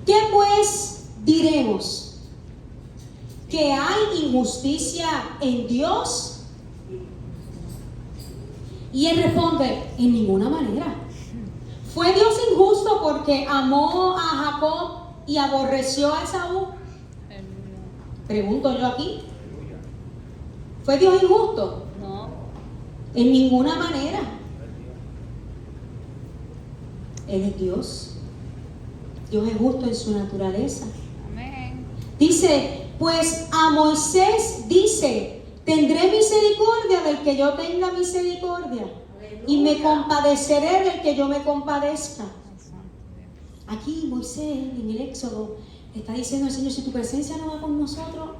¿Qué pues diremos? ¿Que hay injusticia en Dios? Y él responde, en ninguna manera. ¿Fue Dios injusto porque amó a Jacob y aborreció a Esaú? Pregunto yo aquí. ¿Fue Dios injusto?
No.
En ninguna manera. Él es Dios. Dios es justo en su naturaleza.
Amén.
Dice, pues a Moisés dice, tendré misericordia del que yo tenga misericordia y me compadeceré del que yo me compadezca. Aquí Moisés en el Éxodo está diciendo al Señor, si tu presencia no va con nosotros,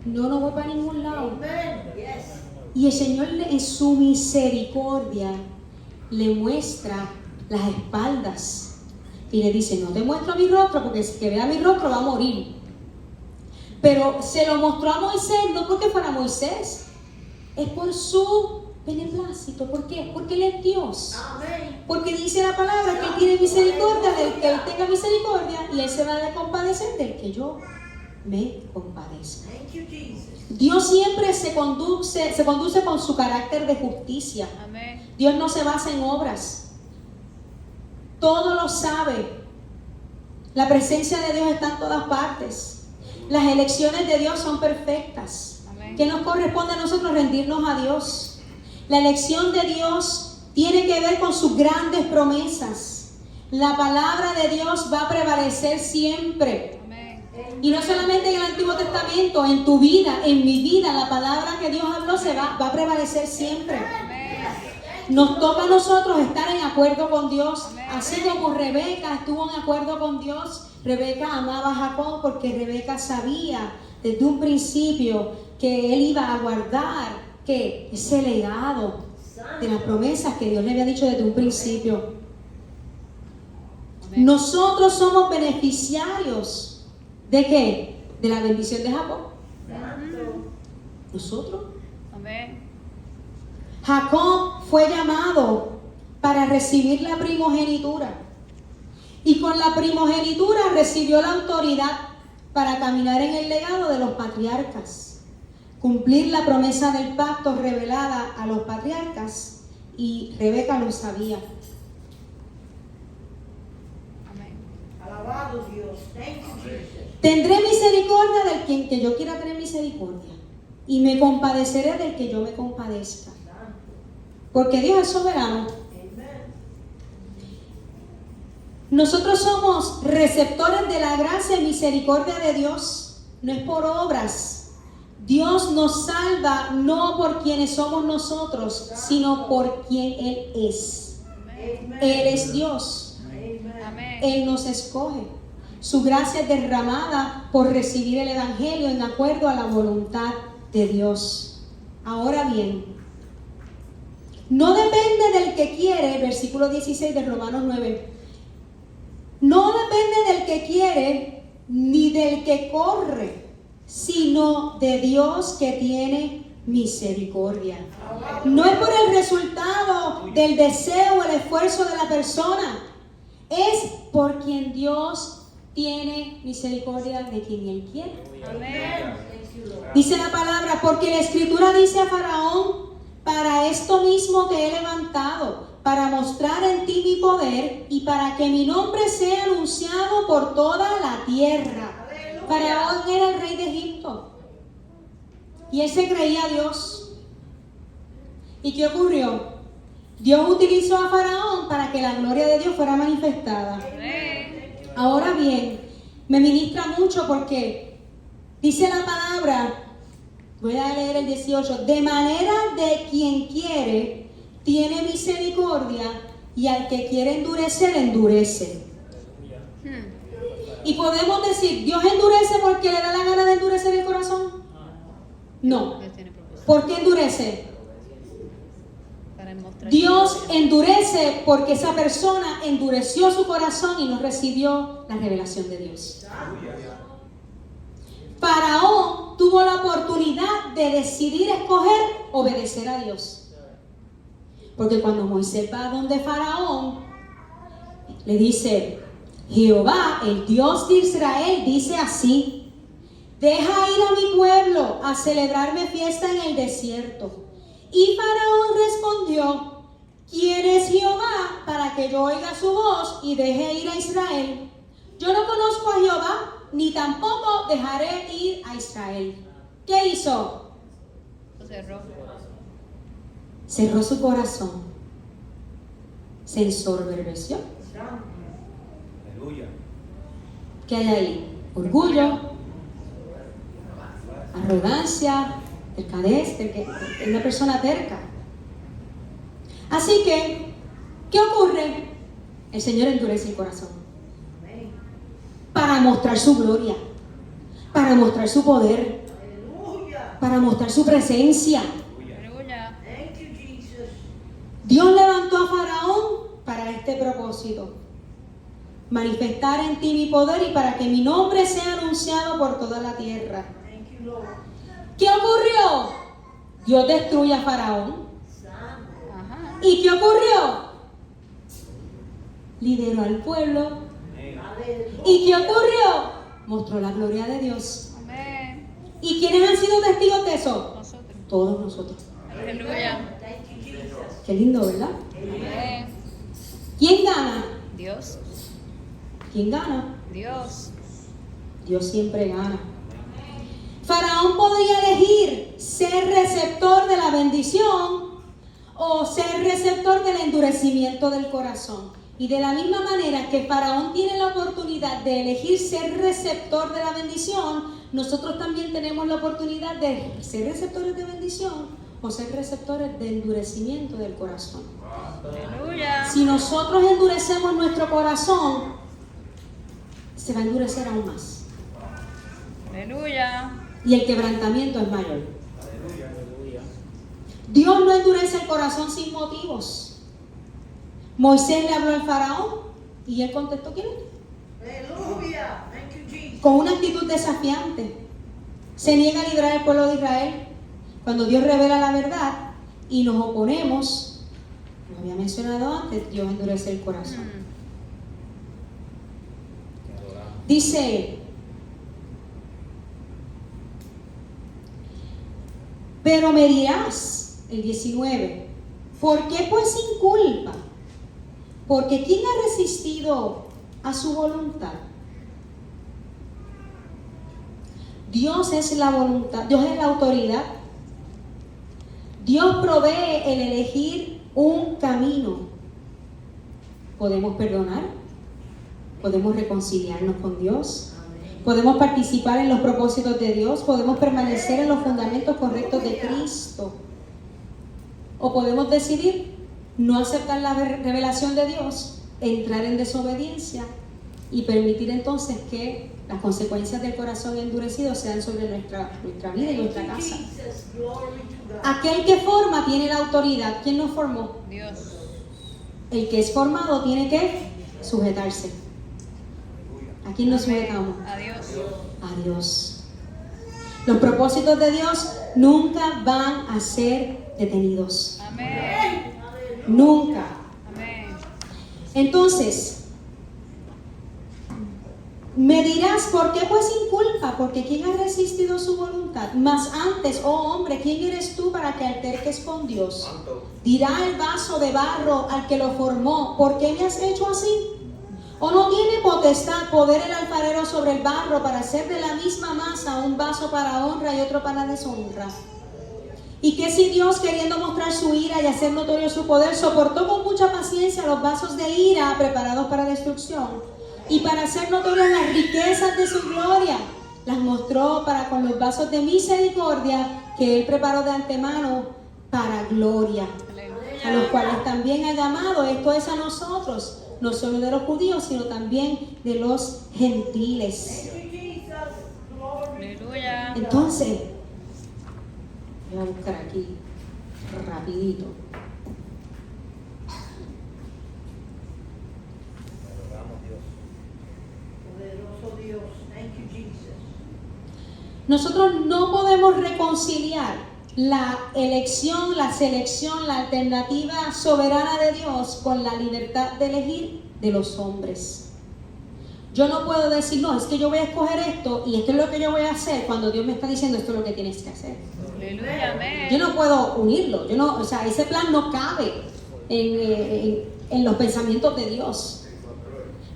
no voy para ningún lado.
Amen. Yes.
Y el Señor en su misericordia le muestra las espaldas y le dice, no te muestro mi rostro porque si que vea mi rostro va a morir. Pero se lo mostró a Moisés no porque fuera Moisés, es por su beneplácito. ¿Por qué? Porque Él es Dios.
Amen.
Porque dice la palabra que Él tiene misericordia del que Él tenga misericordia y Él se va a compadecer del que yo me compadezca.
Thank you, Jesus.
Dios siempre se conduce con su carácter de justicia.
Amén.
Dios no se basa en obras. Todo lo sabe. La presencia de Dios está en todas partes. Las elecciones de Dios son perfectas.
Amén.
¿Qué nos corresponde a nosotros? Rendirnos a Dios. La elección de Dios tiene que ver con sus grandes promesas. La palabra de Dios va a prevalecer siempre.
Amén.
Y no solamente en el Antiguo Testamento, en tu vida, en mi vida, la palabra que Dios habló va a prevalecer siempre.
Amén.
Nos toca a nosotros estar en acuerdo con Dios,
Amén.
así como Rebeca estuvo en acuerdo con Dios. Rebeca amaba a Jacob porque Rebeca sabía desde un principio que él iba a guardar que ese legado de las promesas que Dios le había dicho desde un principio.
Amén.
Nosotros somos beneficiarios ¿de qué? De la bendición de Jacob. Nosotros.
Amén.
Jacob fue llamado para recibir la primogenitura. Y con la primogenitura recibió la autoridad para caminar en el legado de los patriarcas. Cumplir la promesa del pacto revelada a los patriarcas. Y Rebeca lo sabía.
Amén.
Alabado Dios. Thank you, Jesus.
Tendré misericordia del quien que yo quiera tener misericordia. Y me compadeceré del que yo me compadezca. Porque Dios es soberano.
Amen.
Nosotros somos receptores de la gracia y misericordia de Dios. No es por obras. Dios nos salva no por quienes somos nosotros, sino por quien Él es.
Amen.
Él es Dios.
Amen.
Amén.
Él nos escoge. Su gracia es derramada por recibir el Evangelio en acuerdo a la voluntad de Dios. Ahora bien, no depende del que quiere, versículo 16 de Romanos 9. No depende del que quiere ni del que corre, sino de Dios que tiene misericordia. No es por el resultado del deseo o el esfuerzo de la persona, es por quien Dios tiene misericordia de quien Él quiere.
Amén.
Thank you, Lord.
Dice la palabra, porque la Escritura dice a Faraón, para esto mismo te he levantado, para mostrar en ti mi poder y para que mi nombre sea anunciado por toda la tierra. Faraón era el rey de Egipto y él se creía a Dios. ¿Y qué ocurrió? Dios utilizó a Faraón para que la gloria de Dios fuera manifestada.
Amén.
Ahora bien, me ministra mucho porque dice la palabra, voy a leer el 18, de manera de quien quiere, tiene misericordia y al que quiere endurecer, endurece. Y podemos decir, ¿Dios endurece porque le da la gana de endurecer el corazón? No.
Dios tiene propósito.
¿Por qué endurece? Dios endurece porque esa persona endureció su corazón y no recibió la revelación de Dios. Faraón tuvo la oportunidad de decidir escoger obedecer a Dios. Porque cuando Moisés va donde Faraón, le dice: Jehová, el Dios de Israel, dice así: deja ir a mi pueblo a celebrarme fiesta en el desierto. Y Faraón respondió: ¿quién es Jehová para que yo oiga su voz y deje ir a Israel? Yo no conozco a Jehová, ni tampoco dejaré ir a Israel. ¿Qué hizo?
Cerró.
Cerró su corazón. Se ensoberbeció.
Aleluya.
¿Qué hay ahí? Orgullo, arrogancia, tercadez, una persona terca. Así que, ¿qué ocurre? El Señor endurece el corazón para mostrar su gloria, para mostrar su poder,
Hallelujah.
para mostrar su presencia.
Aleluya.
Thank you, Jesus.
Dios levantó a Faraón para este propósito: manifestar en ti mi poder y para que mi nombre sea anunciado por toda la tierra.
Thank you, Lord.
¿Qué ocurrió? Dios destruye a Faraón.
Santo.
Ajá.
¿Y qué ocurrió? Lideró al pueblo.
Aleluya.
¿Y qué ocurrió? Mostró la gloria de Dios.
Amén.
¿Y quiénes han sido testigos de eso?
Nosotros.
Todos nosotros.
Aleluya.
Thank you, Jesus.
Qué lindo, ¿verdad?
Amén.
¿Quién gana?
Dios.
¿Quién gana?
Dios.
Dios siempre gana. Faraón podría elegir ser receptor de la bendición o ser receptor del endurecimiento del corazón. Y de la misma manera que Faraón tiene la oportunidad de elegir ser receptor de la bendición, nosotros también tenemos la oportunidad de ser receptores de bendición o ser receptores de endurecimiento del corazón.
Aleluya.
Si nosotros endurecemos nuestro corazón, se va a endurecer aún más.
Aleluya.
Y el quebrantamiento es mayor.
Aleluya, aleluya.
Dios no endurece el corazón sin motivos. Moisés le habló al faraón y él contestó: ¿quién es?
Aleluya. Thank you, Jesus.
Con una actitud desafiante. Se niega a librar al pueblo de Israel cuando Dios revela la verdad y nos oponemos. Lo había mencionado antes, Dios endurece el corazón.
Te adoramos.
Dice: pero me dirás, el 19, ¿por qué pues sin culpa? Porque ¿quién ha resistido a su voluntad? Dios es la voluntad, Dios es la autoridad. Dios provee el elegir un camino. Podemos perdonar, podemos reconciliarnos con Dios, podemos participar en los propósitos de Dios, podemos permanecer en los fundamentos correctos de Cristo. O podemos decidir no aceptar la revelación de Dios, entrar en desobediencia y permitir entonces que las consecuencias del corazón endurecido sean sobre nuestra vida y nuestra
Thank you,
casa.
Jesus. Glory to God.
Aquel que forma tiene la autoridad. ¿Quién nos formó?
Dios.
El que es formado tiene que sujetarse. ¿A quién nos sujetamos?
A Dios.
A Dios. Los propósitos de Dios nunca van a ser detenidos.
Amén.
Nunca.
Amén.
Entonces, me dirás, ¿por qué pues sin culpa? Porque ¿quién ha resistido su voluntad? Mas antes, oh hombre, ¿quién eres tú para que alterques con Dios?
Santo.
Dirá el vaso de barro al que lo formó: ¿por qué me has hecho así? ¿O no tiene poder el alfarero sobre el barro para hacer de la misma masa un vaso para honra y otro para deshonra? ¿Y qué si Dios, queriendo mostrar su ira y hacer notorio su poder, soportó con mucha paciencia los vasos de ira preparados para destrucción? Y para hacer notorias las riquezas de su gloria, las mostró para con los vasos de misericordia que Él preparó de antemano para gloria, a los cuales también ha llamado, esto es a nosotros, no solo de los judíos, sino también de los gentiles.
Thank you, Jesus. Glory to
Aleluya.
Entonces, voy a buscar aquí rapidito. Nosotros no podemos reconciliar la elección, la selección, la alternativa soberana de Dios con la libertad de elegir de los hombres. Yo no puedo decir, no, es que yo voy a escoger esto y esto es lo que yo voy a hacer cuando Dios me está diciendo esto es lo que tienes que hacer.
Aleluya, amén.
Yo no puedo unirlo, o sea, ese plan no cabe en los pensamientos de Dios.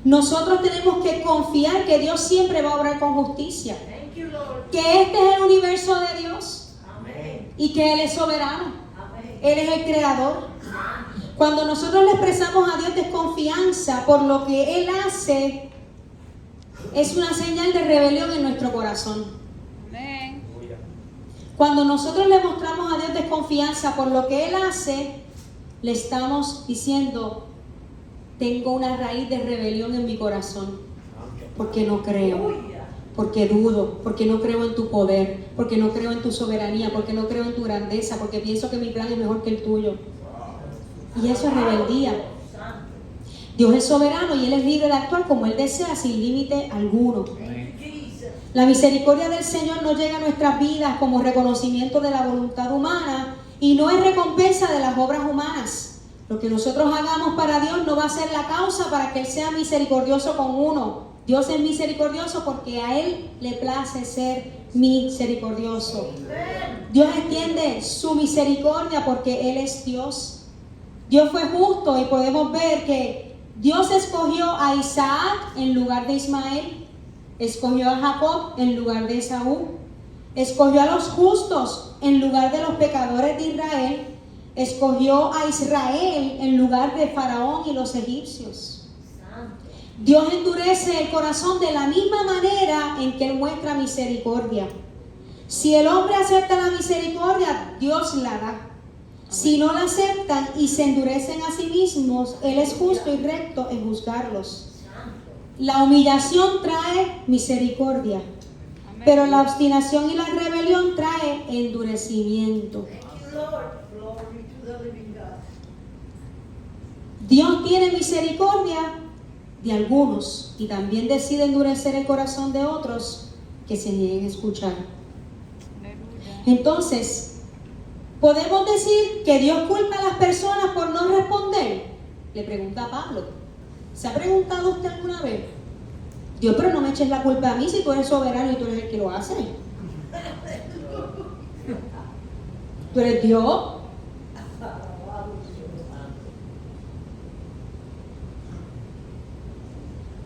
Nosotros tenemos que confiar que Dios siempre va a obrar con justicia,
Thank you, Lord.
que este es el universo de Dios
Amen.
y que Él es soberano,
Amen.
Él es el creador. Cuando nosotros le expresamos a Dios desconfianza por lo que Él hace, es una señal de rebelión en nuestro corazón.
Amén.
Aleluya.
Cuando nosotros le mostramos a Dios desconfianza por lo que Él hace, le estamos diciendo, tengo una raíz de rebelión en mi corazón, porque no creo,
Hallelujah.
porque dudo, porque no creo en tu poder, porque no creo en tu soberanía, porque no creo en tu grandeza, porque pienso que mi plan es mejor que el tuyo. Y eso es rebeldía.
Santo.
Dios es soberano y Él es libre de actuar como Él desea, sin límite alguno.
Thank you, Jesus.
La misericordia del Señor no llega a nuestras vidas como reconocimiento de la voluntad humana y no es recompensa de las obras humanas. Lo que nosotros hagamos para Dios no va a ser la causa para que Él sea misericordioso con uno. Dios es misericordioso porque a Él le place ser misericordioso. Dios extiende su misericordia porque Él es Dios. Dios fue justo y podemos ver que Dios escogió a Isaac en lugar de Ismael, escogió a Jacob en lugar de Esaú, escogió a los justos en lugar de los pecadores de Israel, escogió a Israel en lugar de Faraón y los egipcios.
Santo.
Dios endurece el corazón de la misma manera en que Él muestra misericordia. Si el hombre acepta la misericordia, Dios la da. Si no la aceptan y se endurecen a sí mismos, Él es justo y recto en juzgarlos.
Santo.
La humillación trae misericordia,
Amén.
pero la obstinación y la rebelión trae endurecimiento.
Thank you, Lord. Glory to the living God.
Dios tiene misericordia de algunos y también decide endurecer el corazón de otros que se nieguen a escuchar.
Aleluya.
Entonces, ¿podemos decir que Dios culpa a las personas por no responder? Le pregunta Pablo. ¿Se ha preguntado usted alguna vez? Dios, pero no me eches la culpa a mí si tú eres soberano y tú eres el que lo hace. Tú eres Dios.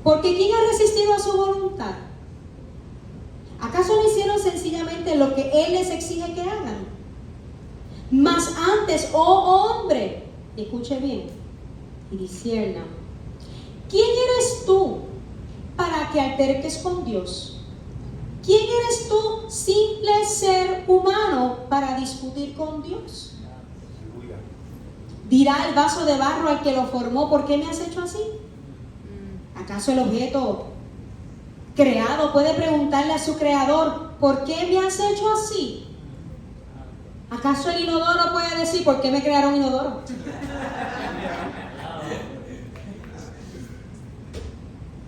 Porque ¿quién ha resistido a su voluntad? ¿Acaso no hicieron sencillamente lo que Él les exige que hagan? Mas antes, oh hombre, escuche bien y discierna, ¿quién eres tú para que alterques con Dios? ¿Quién eres tú, simple ser humano, para discutir con Dios?
Aleluya.
Dirá el vaso de barro al que lo formó, ¿por qué me has hecho así? ¿Acaso el objeto creado puede preguntarle a su creador, ¿por qué me has hecho así? ¿Acaso el inodoro puede decir, ¿por qué me crearon inodoro?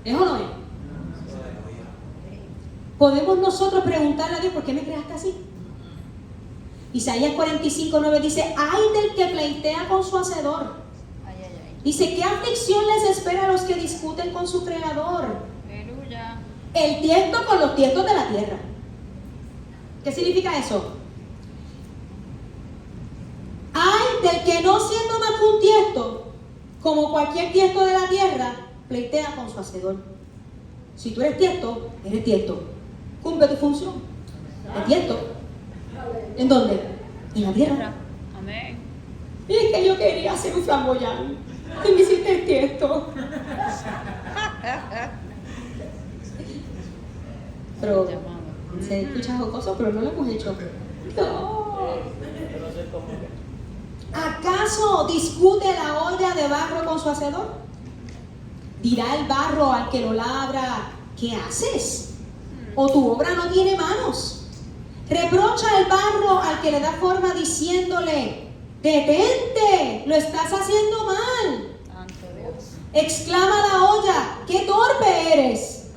¿Es o no es? ¿Podemos nosotros preguntarle a Dios, ¿por qué me creaste así? Isaías 45:9 dice, ¡ay del que pleitea con su hacedor!
Ay, ay, ay.
Dice, ¿qué aflicción les espera a los que discuten con su creador?
Aleluya.
El tiesto con los tiestos de la tierra. ¿Qué significa eso? Ay del que no siendo más que un tiesto, como cualquier tiesto de la tierra, pleitea con su hacedor. Si tú eres tiesto, eres tiesto. Cumple tu función. Es tiesto. ¿En dónde? En la tierra.
Amén.
Y es que yo quería hacer un flamboyán. Y me hiciste el tiesto. Pero se escucha jocoso, pero no lo hemos hecho. No. ¿Acaso discute la olla de barro con su hacedor? Dirá el barro al que lo labra, ¿qué haces? ¿O tu obra no tiene manos? Reprocha el barro al que le da forma diciéndole, detente, lo estás haciendo mal.
Santo Dios.
Exclama la olla, ¡qué torpe eres!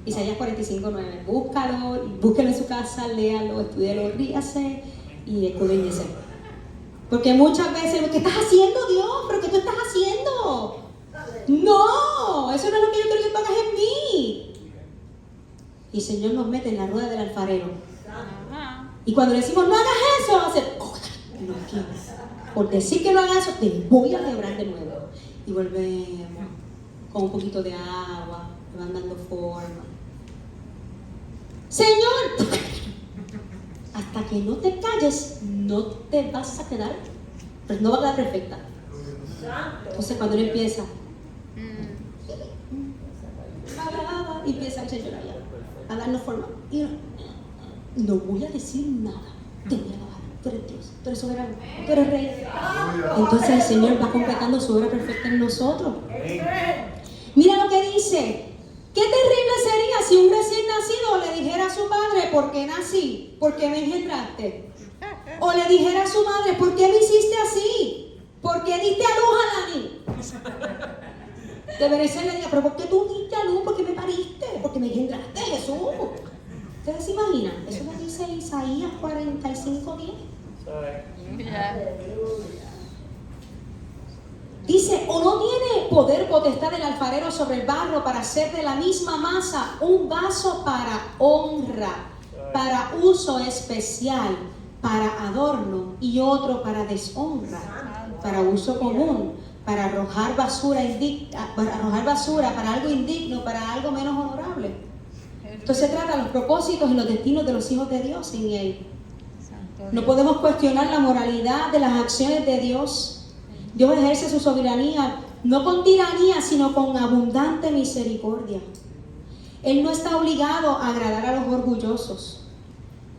Isaías 45:9. Búscalo, búsquelo en su casa, léalo, estudialo, ríase y escudriñese. Porque muchas veces, ¿qué estás haciendo, Dios? ¿Pero qué tú estás haciendo? No, eso no es lo que yo quiero que tú hagas en mí. Y el Señor nos mete en la rueda del alfarero.
Ajá.
Y cuando le decimos, no hagas eso, va a hacer, no quiero. Por decir que no hagas eso, te voy a quebrar de nuevo. Y volvemos con un poquito de agua, le van dando forma. Señor, hasta que no te calles, no te vas a quedar, pues no va a quedar perfecta. Entonces cuando él empieza, y empieza el Señor allá a darnos forma. Y no voy a decir nada, te voy a alabar. Tú eres Dios, tú eres soberano, tú eres rey. Entonces el Señor va completando su obra perfecta en nosotros. Mira lo que dice. Qué terrible sería si un recién nacido le dijera a su padre, ¿por qué nací? ¿Por qué me engendraste? O le dijera a su madre, ¿por qué me hiciste así? ¿Por qué diste a luz a Dani? Debería ser le diga, ¿pero por qué tú diste a luz? ¿Por qué me pariste? ¿Por qué me engendraste, Jesús? ¿Ustedes se imaginan? Eso lo dice Isaías 45:10.
Aleluya.
Dice, ¿o no tiene poder potestad el alfarero sobre el barro para hacer de la misma masa un vaso para honra, para uso especial, para adorno y otro para deshonra, para uso común, para arrojar basura para algo indigno, para algo menos honorable? Entonces se trata de los propósitos y los destinos de los hijos de Dios en él. No podemos cuestionar la moralidad de las acciones de Dios. Dios ejerce su soberanía no con tiranía, sino con abundante misericordia. Él no está obligado a agradar a los orgullosos.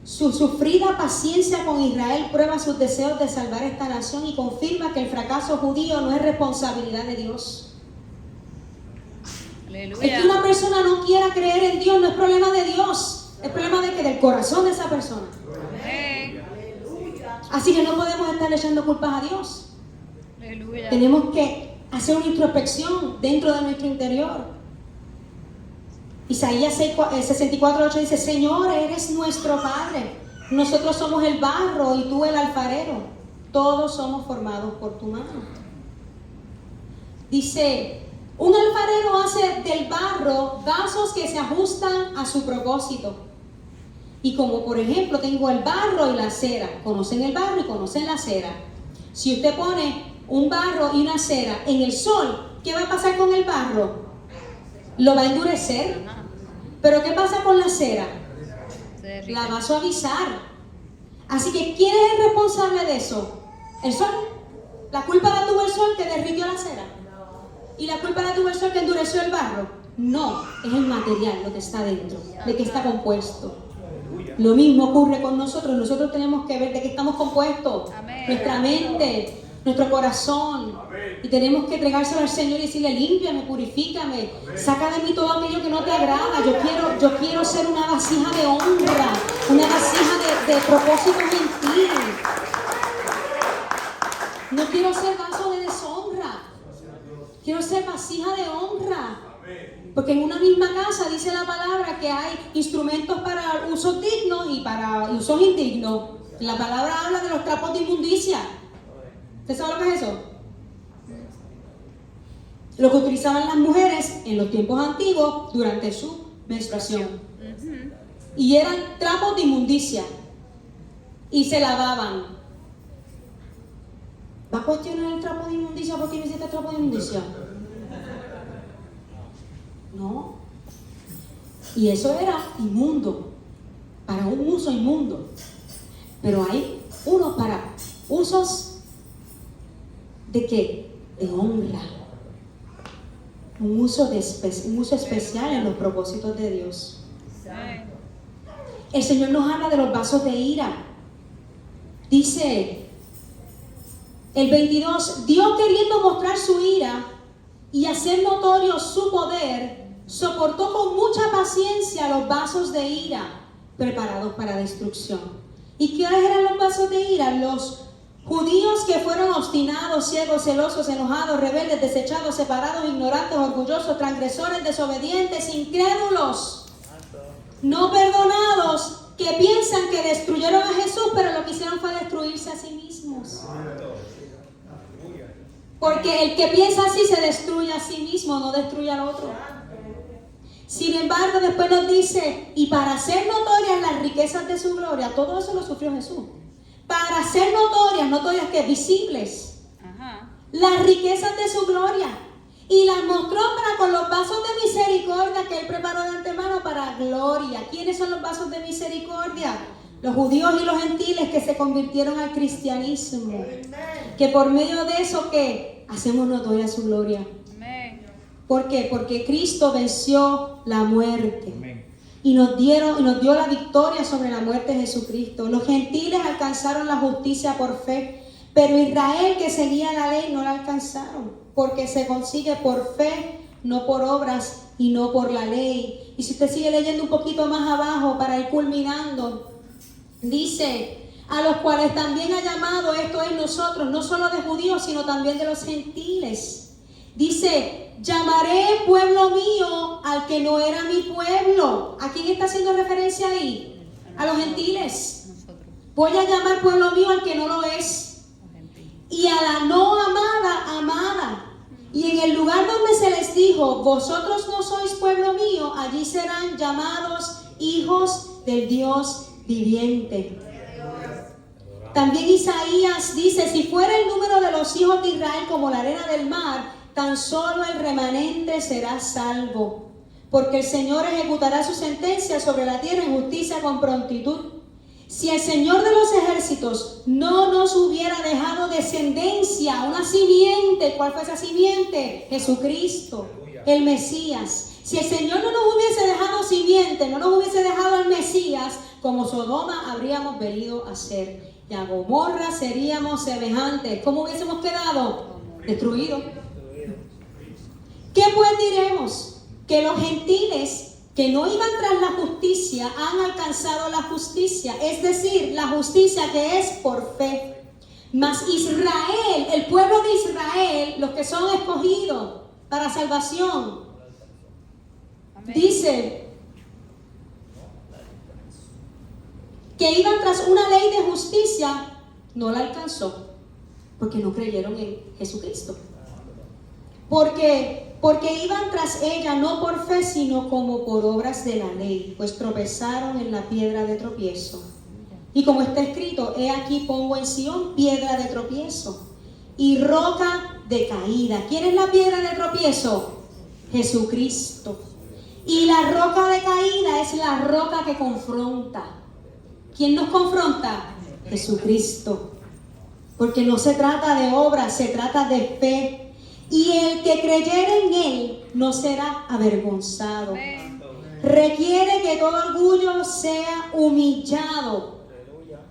Su sufrida paciencia con Israel prueba sus deseos de salvar esta nación y confirma que el fracaso judío no es responsabilidad de Dios.
Aleluya.
Es que una persona no quiera creer en Dios, no es problema de Dios, es problema del corazón de esa persona.
Amén.
Así que no podemos estar echando culpas a Dios.
Aleluya.
Tenemos que hacer una introspección dentro de nuestro interior. Isaías 64:8 dice, Señor, eres nuestro Padre. Nosotros somos el barro y tú el alfarero. Todos somos formados por tu mano. Dice, un alfarero hace del barro vasos que se ajustan a su propósito. Y como por ejemplo tengo el barro y la cera. ¿Conocen el barro y conocen la cera? Si usted pone un barro y una cera en el sol, ¿qué va a pasar con el barro? Lo va a endurecer. Pero ¿qué pasa con la cera? La va a suavizar. Así que ¿quién es el responsable de eso? ¿El sol? ¿La culpa la tuvo el sol que derritió la cera? ¿Y la culpa la tuvo el sol que endureció el barro? No, es el material, lo que está dentro, de qué está compuesto. Lo mismo ocurre con nosotros. Nosotros tenemos que ver de qué estamos compuestos.
Amén.
Nuestra mente, nuestro corazón. Y tenemos que entregárselo al Señor y decirle, límpiame, purifícame, saca de mí todo aquello que no te agrada. Yo quiero ser una vasija de honra, una vasija de propósitos en ti. No quiero ser vaso de deshonra. Quiero ser vasija de honra. Porque en una misma casa dice la palabra que hay instrumentos para usos dignos y para usos indignos. La palabra habla de los trapos de inmundicia. ¿Usted sabe lo que es eso? Lo que utilizaban las mujeres en los tiempos antiguos durante su menstruación. Y eran trapos de inmundicia. Y se lavaban. ¿Va a cuestionar el trapo de inmundicia porque me hiciste trapo de inmundicia? No. Y eso era inmundo, para un uso inmundo. Pero hay uno para usos ¿de qué? De honra. Un uso especial en los propósitos de Dios. El Señor nos habla de los vasos de ira. Dice el 22, Dios queriendo mostrar su ira y hacer notorio su poder, soportó con mucha paciencia los vasos de ira preparados para destrucción. ¿Y qué eran los vasos de ira? Los judíos que fueron obstinados, ciegos, celosos, enojados, rebeldes, desechados, separados, ignorantes, orgullosos, transgresores, desobedientes, incrédulos. No perdonados que piensan que destruyeron a Jesús, pero lo que hicieron fue destruirse a sí mismos. Porque el que piensa así se destruye a sí mismo, no destruye al otro. Sin embargo, después nos dice, y para hacer notorias las riquezas de su gloria, todo eso lo sufrió Jesús. Para hacer notorias que visibles,
Ajá.
las riquezas de su gloria. Y las mostró para con los vasos de misericordia que Él preparó de antemano para gloria. ¿Quiénes son los vasos de misericordia? Los judíos y los gentiles que se convirtieron al cristianismo. Que por medio de eso, ¿qué? Hacemos notoria su gloria.
Amén.
¿Por qué? Porque Cristo venció la muerte.
Amén.
Y nos dio la victoria sobre la muerte de Jesucristo. Los gentiles alcanzaron la justicia por fe, pero Israel, que seguía la ley, no la alcanzaron, porque se consigue por fe, no por obras y no por la ley. Y si usted sigue leyendo un poquito más abajo para ir culminando, dice, a los cuales también ha llamado, esto es nosotros, no solo de judíos, sino también de los gentiles. Dice, llamaré pueblo mío al que no era mi pueblo. ¿A quién está haciendo referencia ahí? A los gentiles.
Nosotros,
Voy a llamar pueblo mío al que no lo es.
los gentiles.
Y a la no amada, amada. Y en el lugar donde se les dijo, vosotros no sois pueblo mío, allí serán llamados hijos del Dios viviente. También Isaías dice, si fuera el número de los hijos de Israel como la arena del mar, tan solo el remanente será salvo. Porque el Señor ejecutará su sentencia sobre la tierra en justicia con prontitud. Si el Señor de los ejércitos no nos hubiera dejado descendencia, una simiente, ¿cuál fue esa simiente? Jesucristo, el Mesías. Si el Señor no nos hubiese dejado simiente, no nos hubiese dejado al Mesías, como Sodoma habríamos venido a ser. Y a Gomorra seríamos semejantes. ¿Cómo hubiésemos quedado? Destruidos. ¿Qué pues diremos? Que los gentiles que no iban tras la justicia han alcanzado la justicia, es decir, la justicia que es por fe. Mas Israel, el pueblo de Israel, los que son escogidos para salvación,
Amén.
dice que iban tras una ley de justicia, no la alcanzó, porque no creyeron en Jesucristo. Porque iban tras ella no por fe, sino como por obras de la ley, pues tropezaron en la piedra de tropiezo. Y como está escrito, he aquí pongo en Sión piedra de tropiezo y roca de caída. ¿Quién es la piedra de tropiezo? Jesucristo. Y la roca de caída es la roca que confronta. ¿Quién nos confronta? Jesucristo. Porque no se trata de obras, se trata de fe. Y el que creyere en Él no será avergonzado.
Amén.
Requiere que todo orgullo sea humillado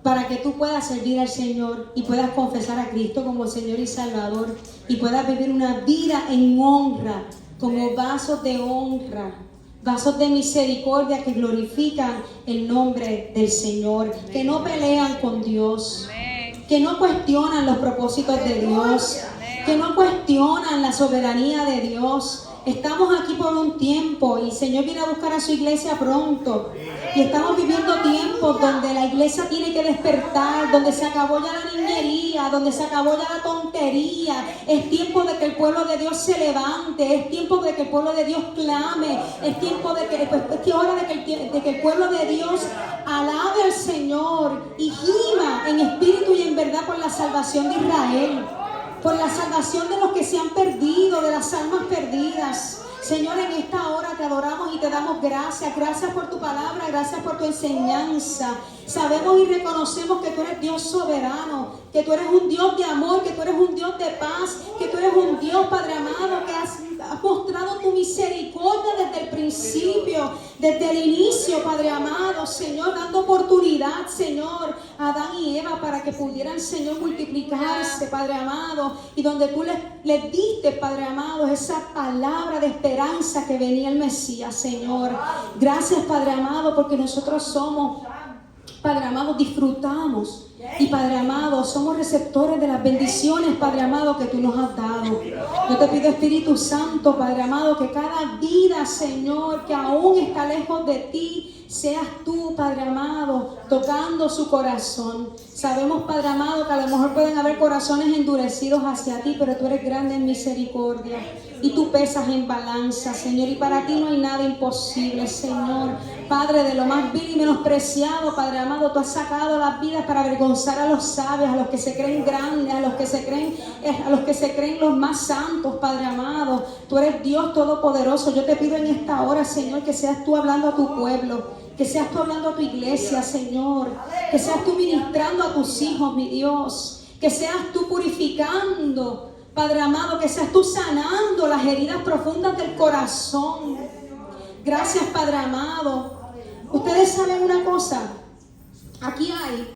para que tú puedas servir al Señor y puedas confesar a Cristo como Señor y Salvador y puedas vivir una vida en honra, como vasos de honra, vasos de misericordia que glorifican el nombre del Señor, que no pelean con Dios,
Amén.
que no cuestionan los propósitos de Dios, que no cuestionan la soberanía de Dios. Estamos aquí por un tiempo y el Señor viene a buscar a su iglesia pronto. Y estamos viviendo tiempos donde la iglesia tiene que despertar, donde se acabó ya la niñería, donde se acabó ya la tontería. Es tiempo de que el pueblo de Dios se levante, es tiempo de que el pueblo de Dios clame, es tiempo de que, es hora de que el pueblo de Dios alabe al Señor y gima en espíritu y en verdad por la salvación de Israel, por la salvación de los que se han perdido, de las almas perdidas. Señor, en esta hora te adoramos y te damos gracias. Gracias por tu palabra, gracias por tu enseñanza. Sabemos y reconocemos que tú eres Dios soberano, que tú eres un Dios de amor, que tú eres un Dios de paz, que tú eres un Dios, Padre amado, que has mostrado tu misericordia desde el principio, desde el inicio, Padre amado, Señor, dando oportunidad, Señor, a Adán y Eva para que pudieran, Señor, multiplicarse, Padre amado, y donde tú les diste, Padre amado, esa palabra de esperanza que venía el Mesías, Señor. Gracias, Padre amado, porque nosotros somos, Padre amado, disfrutamos. Y Padre amado, somos receptores de las bendiciones, Padre amado, que tú nos has dado. Yo te pido, Espíritu Santo, Padre amado, que cada vida, Señor, que aún está lejos de ti, seas tú, Padre amado, tocando su corazón. Sabemos, Padre amado, que a lo mejor pueden haber corazones endurecidos hacia ti, pero tú eres grande en misericordia y tú pesas en balanza, Señor, y para ti no hay nada imposible, Señor. Padre, de lo más vil y menospreciado, Padre amado, tú has sacado las vidas para avergonzar a los sabios, a los que se creen grandes, a los que se creen los más santos, Padre amado. Tú eres Dios todopoderoso. Yo te pido en esta hora, Señor, que seas tú hablando a tu pueblo, que seas tú hablando a tu iglesia, Señor, que seas tú ministrando a tus hijos, mi Dios, que seas tú purificando, Padre amado, que seas tú sanando las heridas profundas del corazón. Gracias, Padre amado. Ustedes saben una cosa, aquí hay